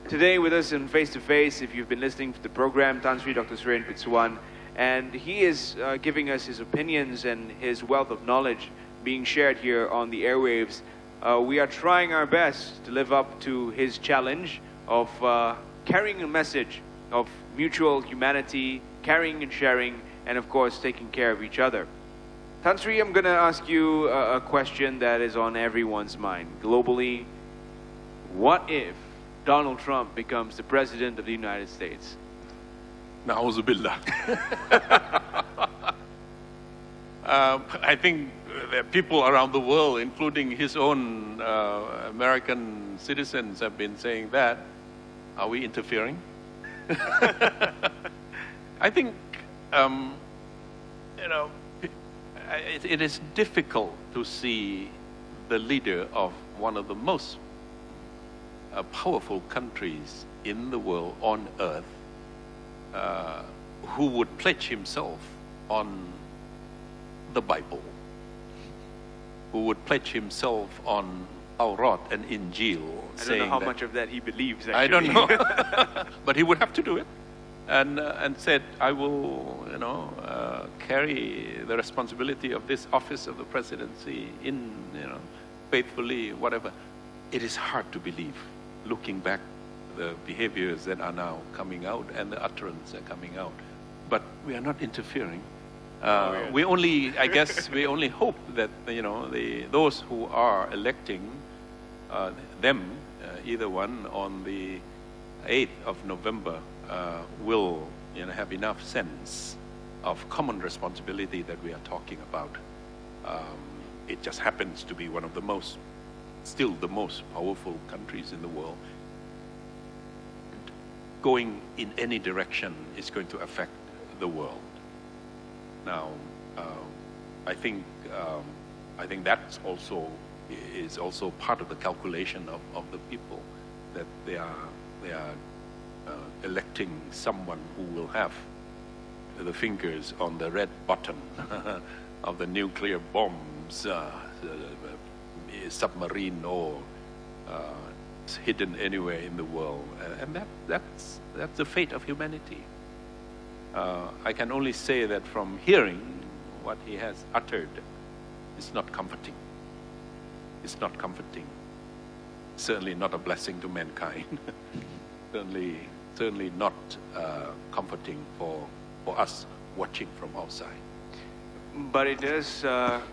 today with us in Face to Face, if you've been listening to the program, Tan Sri Dr. SURIN Pitsuwan, and he is giving us his opinions and his wealth of knowledge being shared here on the airwaves. We are trying our best to live up to his challenge of carrying a message of mutual humanity, caring and sharing, and of course taking care of each other. Tan Sri, I'm going to ask you a question that is on everyone's mind globally. What if Donald Trump becomes the President of the United States? Na'uzubillah. I think that people around the world, including his own American citizens, have been saying that. Are we interfering? I think, it is difficult to see the leader of one of the most powerful countries in the world, on earth, who would pledge himself on the Bible, who would pledge himself on Taurat and Injil. I don't know how much of that he believes, actually. I don't know. But he would have to do it. And said, I will, carry the responsibility of this office of the presidency in, faithfully, whatever. It is hard to believe, looking back, the behaviors that are now coming out and the utterance are coming out. But we are not interfering. We only, I guess, we only hope that, those who are electing them, either one, on the 8th of November, will have enough sense of common responsibility that we are talking about. It just happens to be one of the most, still the most powerful countries in the world. Going in any direction is going to affect the world. Now, I think that's also is also part of the calculation of the people, that they are electing someone who will have the fingers on the red button of the nuclear bombs, submarine or hidden anywhere in the world, and that's the fate of humanity. I can only say that from hearing what he has uttered, it's not comforting. It's not comforting. Certainly not a blessing to mankind. Certainly not comforting for us watching from outside. But it does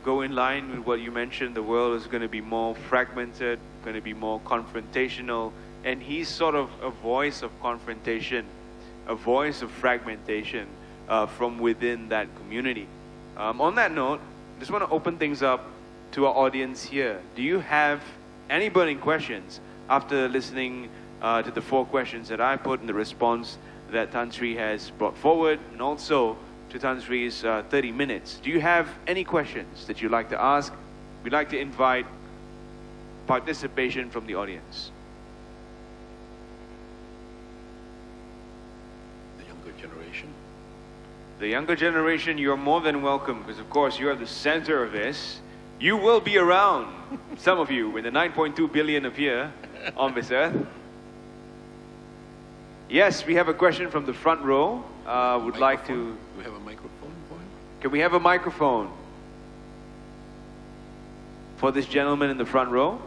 go in line with what you mentioned. The world is going to be more fragmented, going to be more confrontational, and he's sort of a voice of confrontation, a voice of fragmentation from within that community. On that note, just want to open things up to our audience here. Do you have any burning questions after listening to the 4 questions that I put and the response that Tan Sri has brought forward, and also to Tan Sri's 30 minutes. Do you have any questions that you'd like to ask? We'd like to invite participation from the audience. The younger generation. The younger generation, you're more than welcome, because of course you're the center of this. You will be around, some of you, in the 9.2 billion of here on this earth. Yes, we have a question from the front row. Would like to... Do we have a microphone for him? Can we have a microphone for this gentleman in the front row?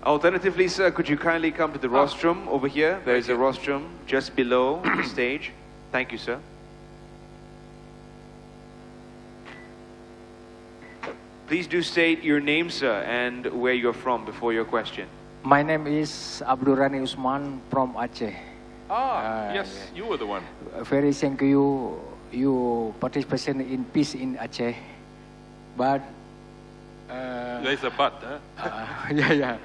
Alternatively, sir, could you kindly come to the rostrum over here? There is a rostrum just below the stage. Thank you, sir. Please do state your name, sir, and where you're from before your question. My name is Abdul Rani Usman from Aceh. Yes, you were the one. Very thank you, you participation in peace in Aceh. But There's a but, huh? yeah.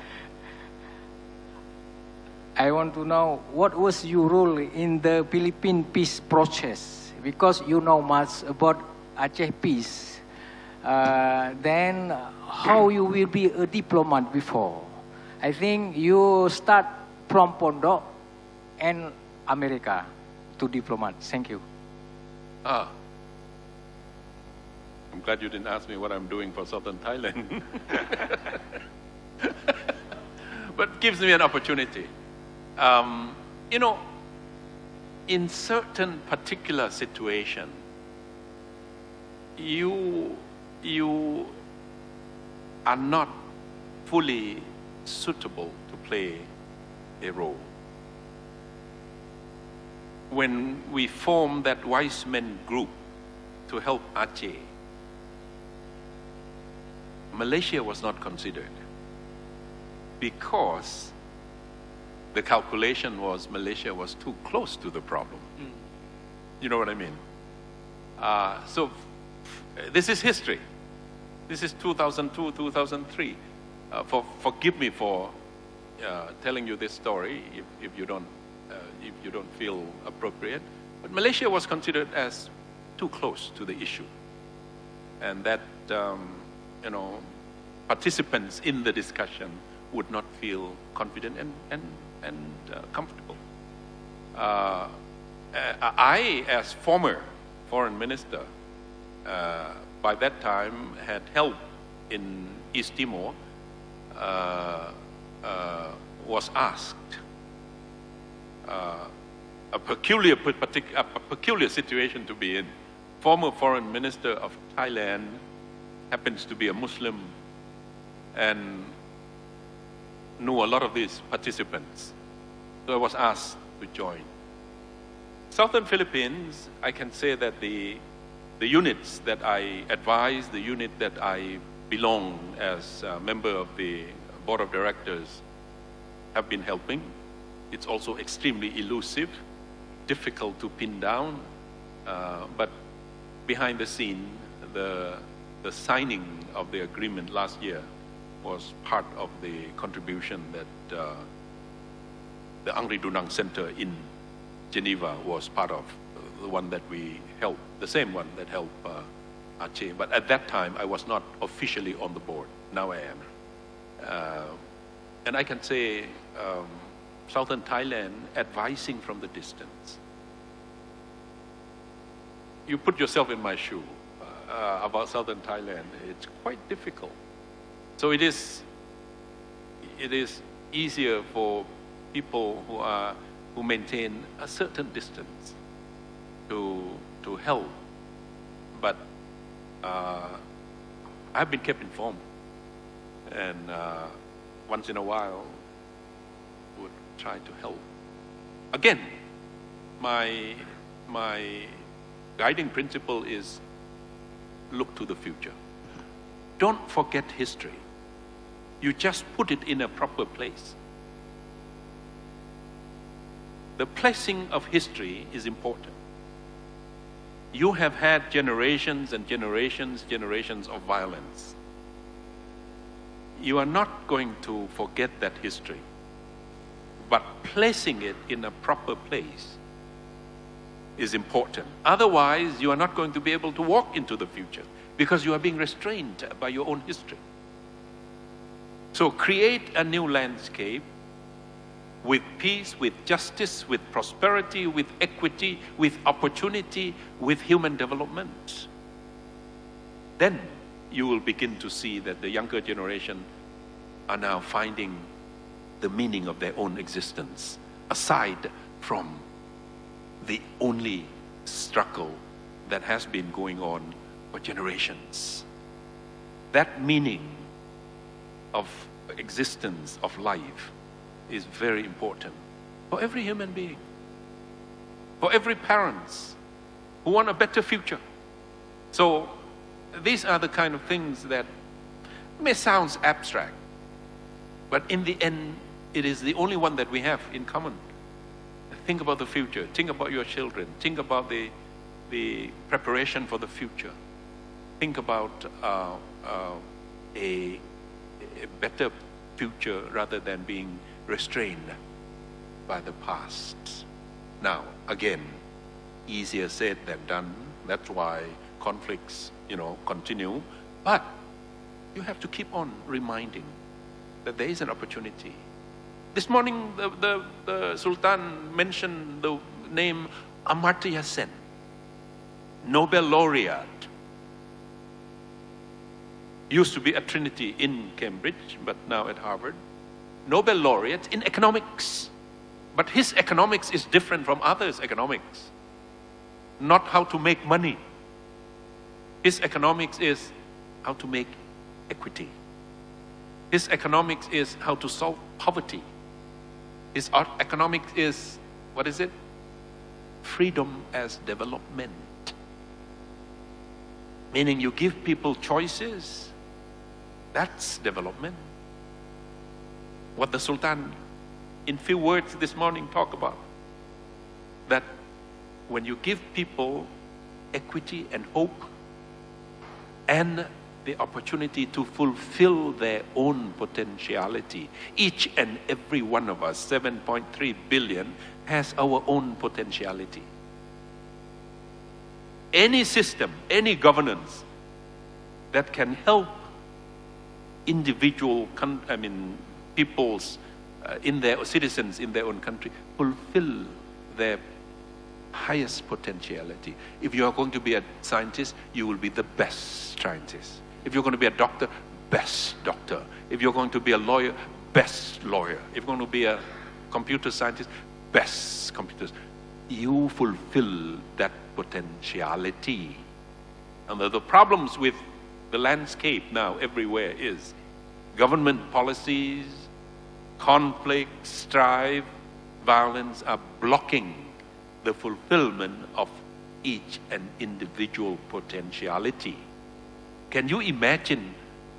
I want to know what was your role in the Philippine peace process, because you know much about Aceh peace. Then how you will be a diplomat before? I think you start from Pondok and America to diplomat. Thank you. I'm glad you didn't ask me what I'm doing for Southern Thailand. But gives me an opportunity. You know, in certain particular situation, you are not fully suitable to play a role. When we formed that wise men group to help Aceh, Malaysia was not considered because the calculation was Malaysia was too close to the problem. You know what I mean? So this is history. This is 2002, 2003. Forgive me for telling you this story if you don't feel appropriate. But Malaysia was considered as too close to the issue, and that you know, participants in the discussion would not feel confident and comfortable. I, as former foreign minister, by that time had helped in East Timor, was asked a peculiar situation to be in. Former foreign minister of Thailand happens to be a Muslim and knew a lot of these participants. So I was asked to join. Southern Philippines, I can say that the units that I advise, the unit that I belong as a member of the board of directors, have been helping. It's also extremely elusive, difficult to pin down, but behind the scene, the signing of the agreement last year was part of the contribution that the Angri Dunang Center in Geneva was part of, the one that we helped, the same one that helped Aceh. But at that time, I was not officially on the board. Now I am. And I can say, Southern Thailand, advising from the distance. You put yourself in my shoe about Southern Thailand. It's quite difficult. So it is easier for people who maintain a certain distance to help. But I've been kept informed, and once in a while would try to help. Again, my guiding principle is look to the future. Don't forget history. You just put it in a proper place. The placing of history is important. You have had generations and generations of violence. You are not going to forget that history. but placing it in a proper place is important. Otherwise, you are not going to be able to walk into the future because you are being restrained by your own history. So create a new landscape with peace, with justice, with prosperity, with equity, with opportunity, with human development. Then you will begin to see that the younger generation are now finding the meaning of their own existence, aside from the only struggle that has been going on for generations. That meaning of existence, of life, is very important for every human being, for every parents who want a better future. So these are the kind of things that may sound abstract, but in the end, it is the only one that we have in common. Think about the future. Think about your children. Think about the preparation for the future. Think about a better future rather than being restrained by the past. Now, again, easier said than done. That's why conflicts, continue. But you have to keep on reminding that there is an opportunity. This morning, the Sultan mentioned the name Amartya Sen, Nobel laureate. Used to be at Trinity in Cambridge, but now at Harvard. Nobel laureate in economics. But his economics is different from others' economics. Not how to make money. His economics is how to make equity. His economics is how to solve poverty. His economics is, what is it? Freedom as development. Meaning you give people choices, that's development. What the Sultan, in few words this morning, talked about. That when you give people equity and hope and the opportunity to fulfill their own potentiality. Each and every one of us, 7.3 billion, has our own potentiality. Any system, any governance that can help individual, peoples, citizens in their own country fulfill their highest potentiality. If you are going to be a scientist, you will be the best scientist. If you're going to be a doctor, best doctor. If you're going to be a lawyer, best lawyer. If you're going to be a computer scientist, best computers. You fulfill that potentiality. And the problems with the landscape now everywhere is government policies, conflict, strife, violence are blocking the fulfillment of each and individual potentiality. Can you imagine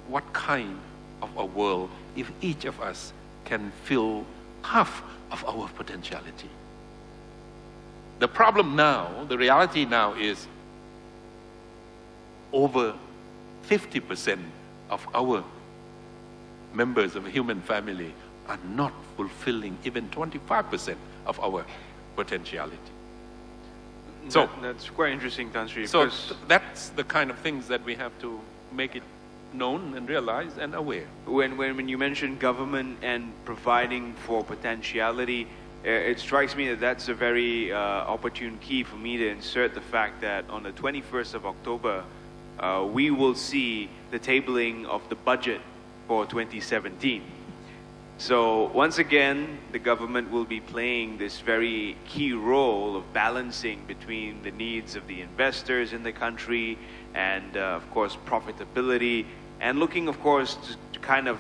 what kind of a world if each of us can fill half of our potentiality? The problem now, the reality now is over 50% of our members of a human family are not fulfilling even 25% of our potentiality. So that's quite interesting, Tan Sri. So that's the kind of things that we have to make it known and realized and aware. When you mention government and providing for potentiality, it strikes me that that's a very opportune key for me to insert the fact that on the 21st of October, we will see the tabling of the budget for 2017. So once again, the government will be playing this very key role of balancing between the needs of the investors in the country and, of course, profitability, and looking, of course, to kind of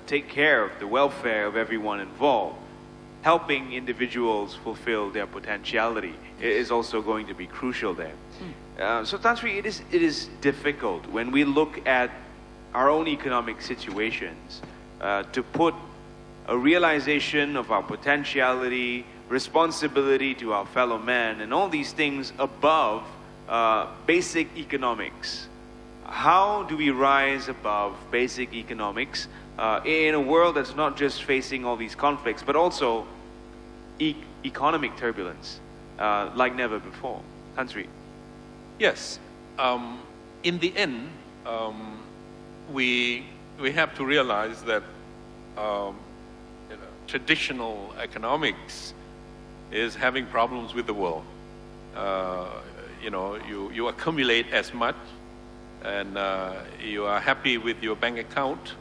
take care of the welfare of everyone involved. Helping individuals fulfill their potentiality is also going to be crucial there. So Tan Sri, it is difficult when we look at our own economic situations to put a realization of our potentiality, responsibility to our fellow man, and all these things above basic economics. How do we rise above basic economics in a world that's not just facing all these conflicts, but also economic turbulence like never before? Tan Sri. Yes. In the end, we have to realize that traditional economics is having problems with the world. You accumulate as much, and you are happy with your bank account,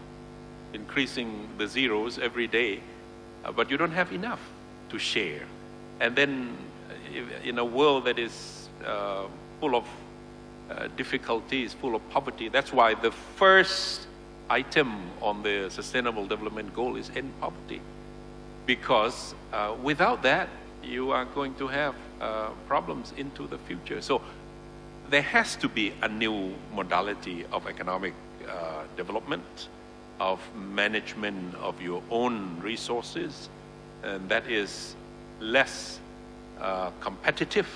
increasing the zeros every day, but you don't have enough to share. And then in a world that is full of difficulties, full of poverty, that's why the first item on the Sustainable Development Goal is end poverty. Because without that, you are going to have problems into the future. So there has to be a new modality of economic development, of management of your own resources, and that is less competitive,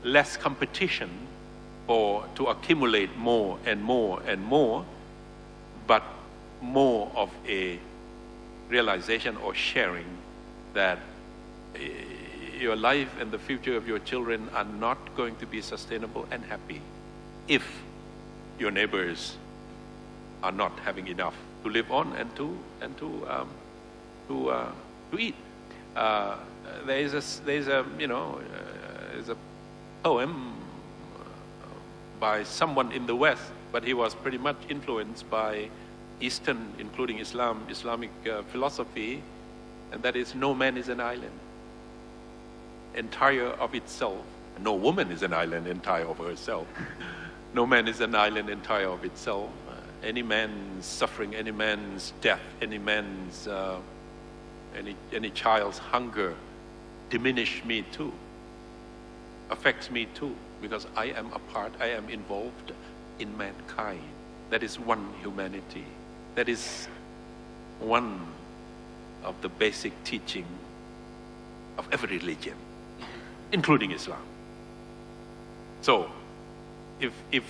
less competition to accumulate more and more and more, but more of a realization or sharing that your life and the future of your children are not going to be sustainable and happy if your neighbors are not having enough to live on and to eat. There's a poem by someone in the West, but he was pretty much influenced by Eastern, including Islamic philosophy, and that is, no man is an island entire of itself. No woman is an island entire of herself. No man is an island entire of itself. Any man's suffering, any man's death, any man's any child's hunger diminish me too, affects me too, because I am a part, I am involved in mankind. That is one humanity. That is one of the basic teaching of every religion, including Islam. So, if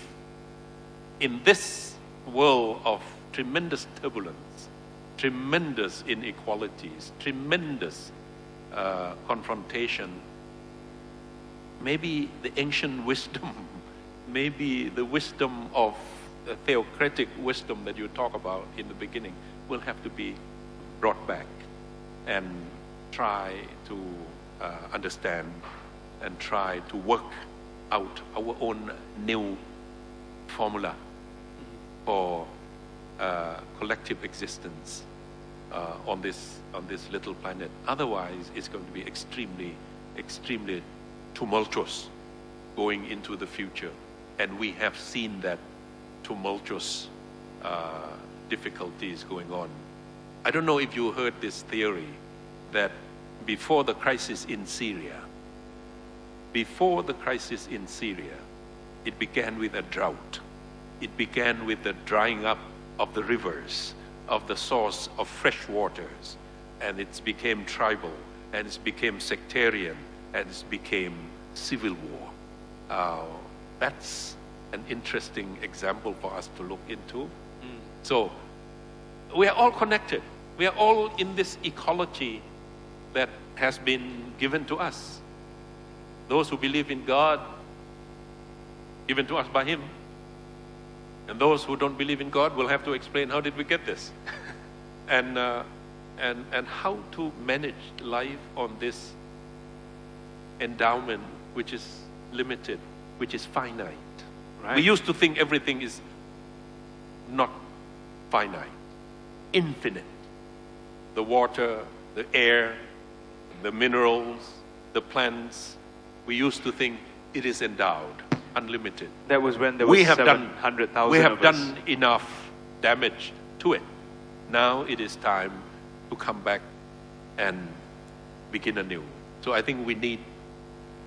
in this world of tremendous turbulence, tremendous inequalities, tremendous confrontation, maybe the ancient wisdom, maybe the wisdom of the theocratic wisdom that you talk about in the beginning will have to be brought back and try to understand and try to work out our own new formula for collective existence on this little planet. Otherwise, it's going to be extremely tumultuous going into the future, and we have seen that tumultuous difficulties going on. I don't know if you heard this theory that before the crisis in Syria, it began with a drought. It began with the drying up of the rivers, of the source of fresh waters, and it became tribal, and it became sectarian, and it became civil war. That's an interesting example for us to look into. So we are all connected. We are all in this ecology that has been given to us. Those who believe in God, given to us by Him. And those who don't believe in God will have to explain, how did we get this? and how to manage life on this endowment which is limited, which is finite. Right. We used to think everything is not finite, infinite. The water, the air, the minerals, the plants, we used to think it is endowed, unlimited. That was when there was 700,000 We have done enough damage to it. Now it is time to come back and begin anew. So I think we need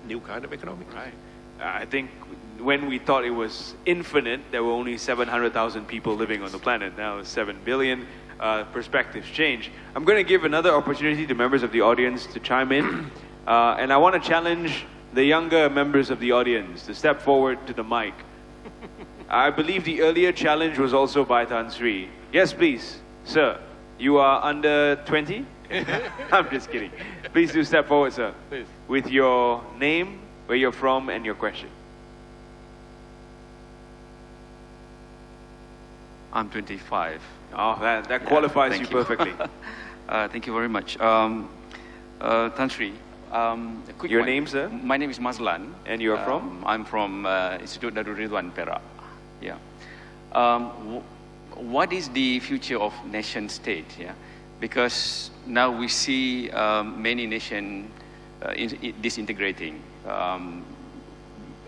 new kind of economics. Right. I think when we thought it was infinite, there were only 700,000 people living on the planet. Now it's 7 billion. Perspectives change. I'm going to give another opportunity to members of the audience to chime in. And I want to challenge the younger members of the audience to step forward to the mic. I believe the earlier challenge was also by Tan Sri. Yes, please. Sir, you are under 20? I'm just kidding. Please do step forward, sir. Please. With your name, where you're from, and your question. I'm 25. Oh, that qualifies you thank perfectly. Thank you very much. Tan Sri, a quick Your one. name, sir? My name is Mazlan. And you are from? I'm from Institute Darul Ridwan, Perak. Yeah. What is the future of nation state? Yeah, because now we see many nations disintegrating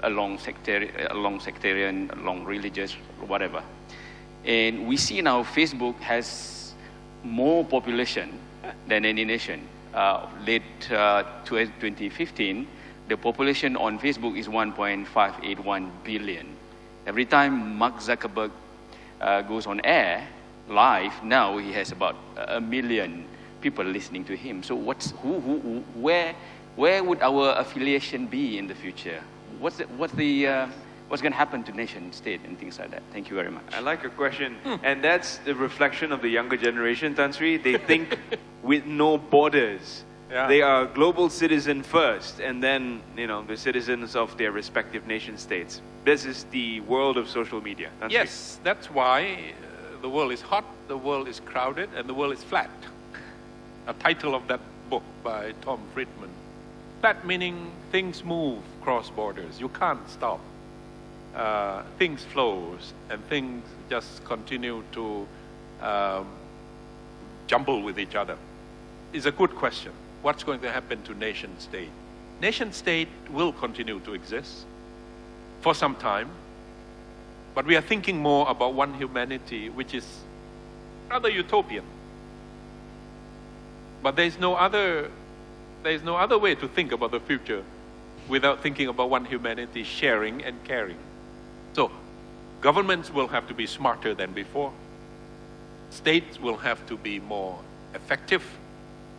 along sectarian, along religious, whatever. And we see now Facebook has more population than any nation. Late 2015, the population on Facebook is 1.581 billion. Every time Mark Zuckerberg goes on air, live, now he has about 1 million people listening to him. So where would our affiliation be in the future? What's going to happen to nation state and things like that? Thank you very much. I like your question. And that's the reflection of the younger generation, Tan Sri. They think with no borders. Yeah. They are global citizen first, and then, the citizens of their respective nation states. This is the world of social media. Tan Sri. Yes, that's why the world is hot, the world is crowded, and the world is flat. A title of that book by Tom Friedman. Flat meaning things move cross borders. You can't stop. Things flows, and things just continue to jumble with each other. It's a good question. What's going to happen to nation state? Nation state will continue to exist for some time, but we are thinking more about one humanity, which is rather utopian. But there's no other way to think about the future without thinking about one humanity sharing and caring. So, governments will have to be smarter than before. States will have to be more effective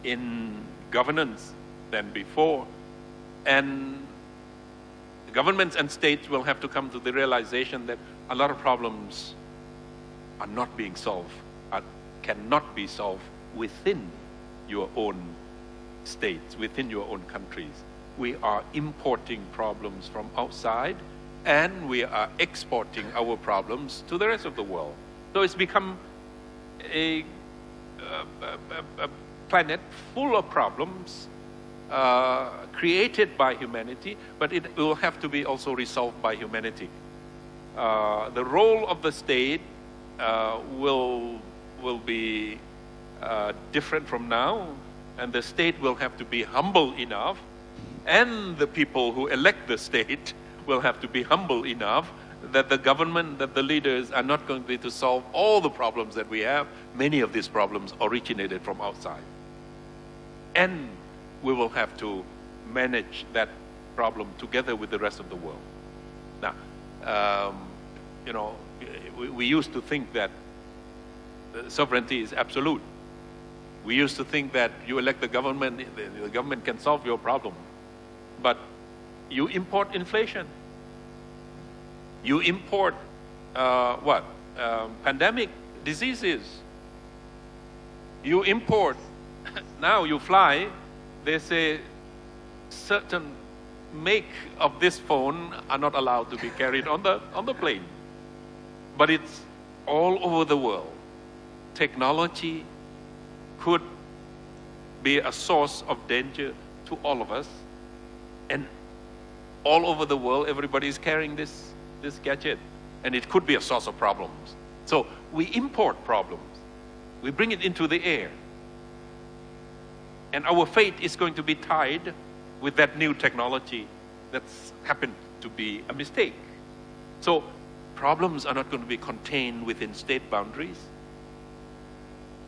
in governance than before. And governments and states will have to come to the realization that a lot of problems are not being solved, cannot be solved within your own states, within your own countries. We are importing problems from outside, and we are exporting our problems to the rest of the world. So it's become a planet full of problems created by humanity, but it will have to be also resolved by humanity. The role of the state will be different from now, and the state will have to be humble enough, and the people who elect the state will have to be humble enough that the government, that the leaders are not going to be able to solve all the problems that we have. Many of these problems originated from outside. And we will have to manage that problem together with the rest of the world. Now, we used to think that sovereignty is absolute. We used to think that you elect the government can solve your problem. But you import inflation. You import pandemic diseases. You import, now you fly, they say certain make of this phone are not allowed to be carried on the plane. But it's all over the world. Technology could be a source of danger to all of us. And all over the world, everybody is carrying this gadget. And it could be a source of problems. So we import problems. We bring it into the air. And our fate is going to be tied with that new technology that's happened to be a mistake. So problems are not going to be contained within state boundaries.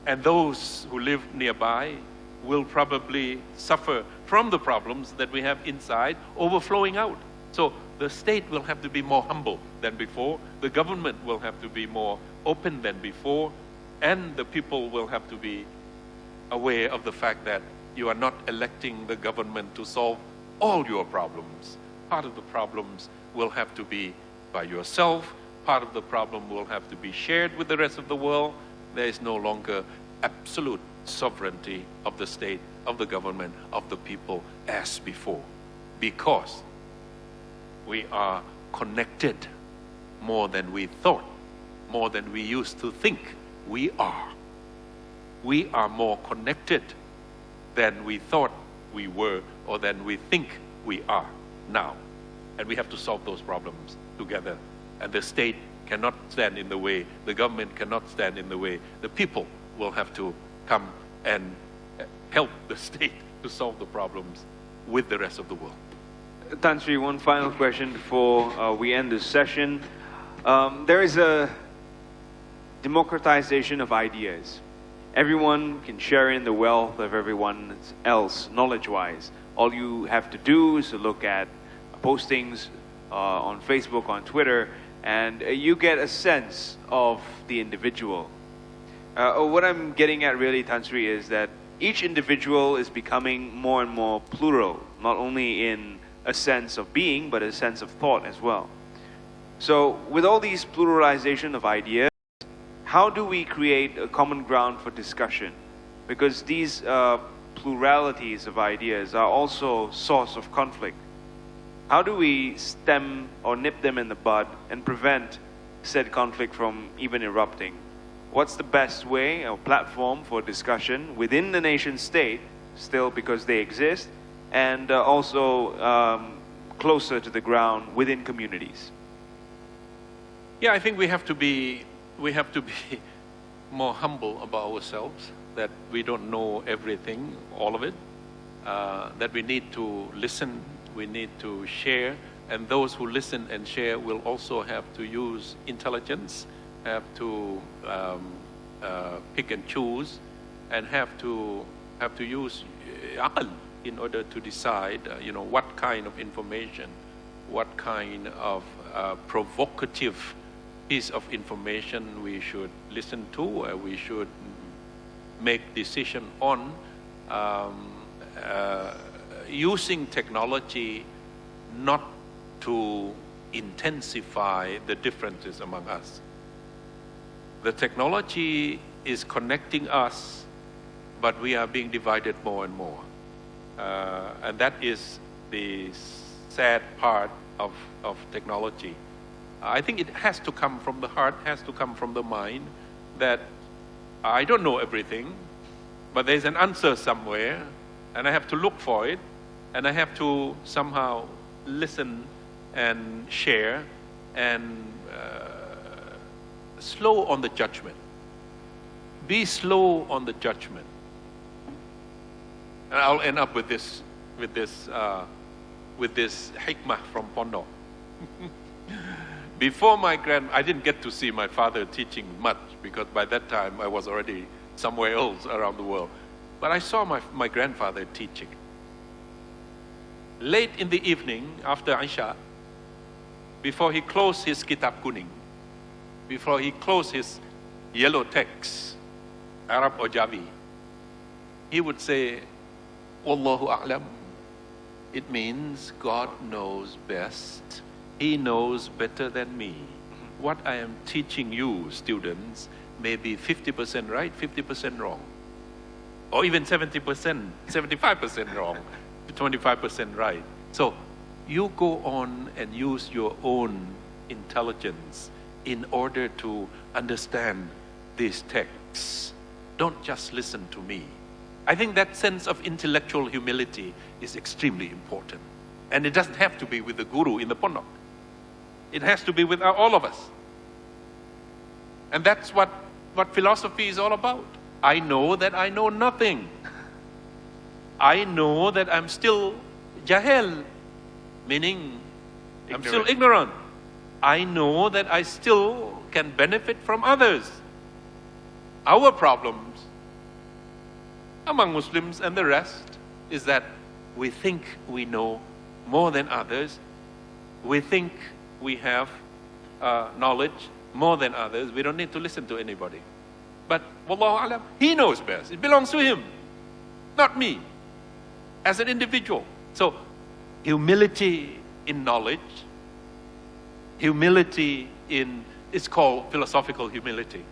And those who live nearby will probably suffer from the problems that we have inside overflowing out. So the state will have to be more humble than before, the government will have to be more open than before, and the people will have to be aware of the fact that you are not electing the government to solve all your problems. Part of the problems will have to be by yourself, part of the problem will have to be shared with the rest of the world. there is no longer absolute sovereignty of the state, of the government, of the people as before, because we are connected more than we thought, more than we used to think we are. We are more connected than we thought we were or than we think we are now. And we have to solve those problems together. And the state cannot stand in the way, the government cannot stand in the way. The people will have to come and help the state to solve the problems with the rest of the world. Tan Sri, one final question before we end this session. There is a democratization of ideas. Everyone can share in the wealth of everyone else, knowledge-wise. All you have to do is to look at postings on Facebook, on Twitter, and you get a sense of the individual. What I'm getting at really, Tan Sri, is that each individual is becoming more and more plural, not only in a sense of being, but a sense of thought as well. So with all these pluralization of ideas, how do we create a common ground for discussion? Because these pluralities of ideas are also source of conflict. How do we stem or nip them in the bud and prevent said conflict from even erupting? What's the best way or platform for discussion within the nation state, still because they exist, and also closer to the ground within communities? Yeah, I think we have to be more humble about ourselves, that we don't know everything, all of it, that we need to listen, we need to share, and those who listen and share will also have to use intelligence, have to pick and choose, and have to use aql in order to decide, what kind of information, what kind of provocative piece of information we should listen to, we should make decision on, using technology not to intensify the differences among us. The technology is connecting us, but we are being divided more and more. And that is the sad part of technology. I think it has to come from the heart, has to come from the mind, that I don't know everything, but there's an answer somewhere, and I have to look for it, and I have to somehow listen and share, and slow on the judgment. Be slow on the judgment. And I'll end up with this hikmah from Pondok. Before I didn't get to see my father teaching much, because by that time I was already somewhere else around the world. But I saw my grandfather teaching. Late in the evening, after Isha, before he closed his Kitab Kuning, before he closed his yellow text, Arab or Javi, he would say, Wallahu a'lam. It means God knows best. He knows better than me. What I am teaching you, students, may be 50% right, 50% wrong. Or even 70%, 75% wrong, 25% right. So you go on and use your own intelligence in order to understand these texts. Don't just listen to me. I think that sense of intellectual humility is extremely important. And it doesn't have to be with the guru in the pondok. It has to be with all of us. And that's what philosophy is all about. I know that I know nothing. I know that I'm still jahil, meaning I'm still ignorant. I know that I still can benefit from others. Our problems among Muslims and the rest is that we think we know more than others. We think we have knowledge more than others. We don't need to listen to anybody. But Wallahu alam, he knows best. It belongs to him, not me, as an individual. So humility in knowledge, humility it's called philosophical humility.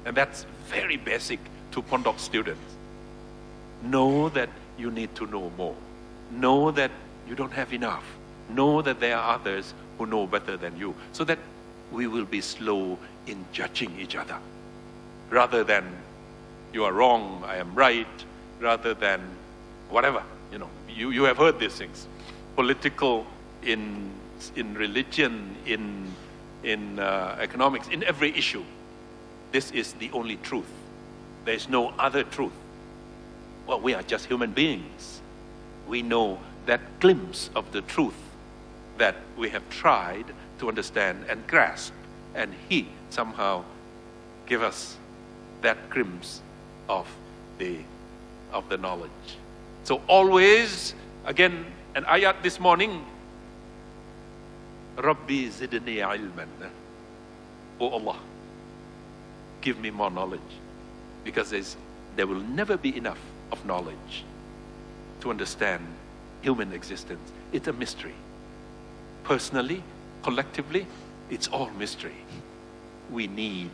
And that's very basic to Pondok students. Know that you need to know more. Know that you don't have enough. Know that there are others who know better than you, so that we will be slow in judging each other. Rather than, you are wrong, I am right, rather than whatever, you have heard these things. Political, in religion, in economics, in every issue. This is the only truth. There is no other truth. Well, we are just human beings. We know that glimpse of the truth that we have tried to understand and grasp, and He somehow give us that glimpse of the knowledge. So always, again, an ayat this morning, Rabbi zidni ilman. Oh Allah, give me more knowledge, because there will never be enough of knowledge to understand human existence. It's a mystery. Personally, collectively, it's all mystery. We need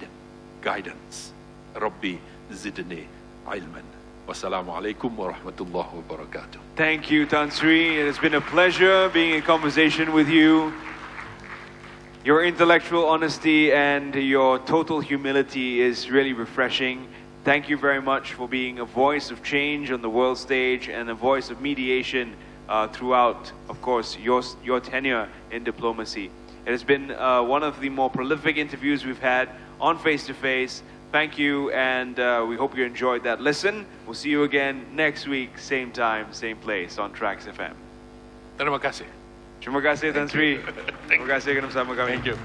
guidance. Rabbi zidni ilman. Wassalamu alaikum wa rahmatullahi wa barakatuh. Thank you, Tan Sri. It has been a pleasure being in conversation with you. Your intellectual honesty and your total humility is really refreshing. Thank you very much for being a voice of change on the world stage and a voice of mediation throughout, of course, your tenure in diplomacy. It has been one of the more prolific interviews we've had on Face to Face. Thank you, and we hope you enjoyed that listen. We'll see you again next week, same time, same place on Trax FM. Terima kasih. Terima kasih, Tan Sri. Terima kasih kerana bersama kami. Thank you.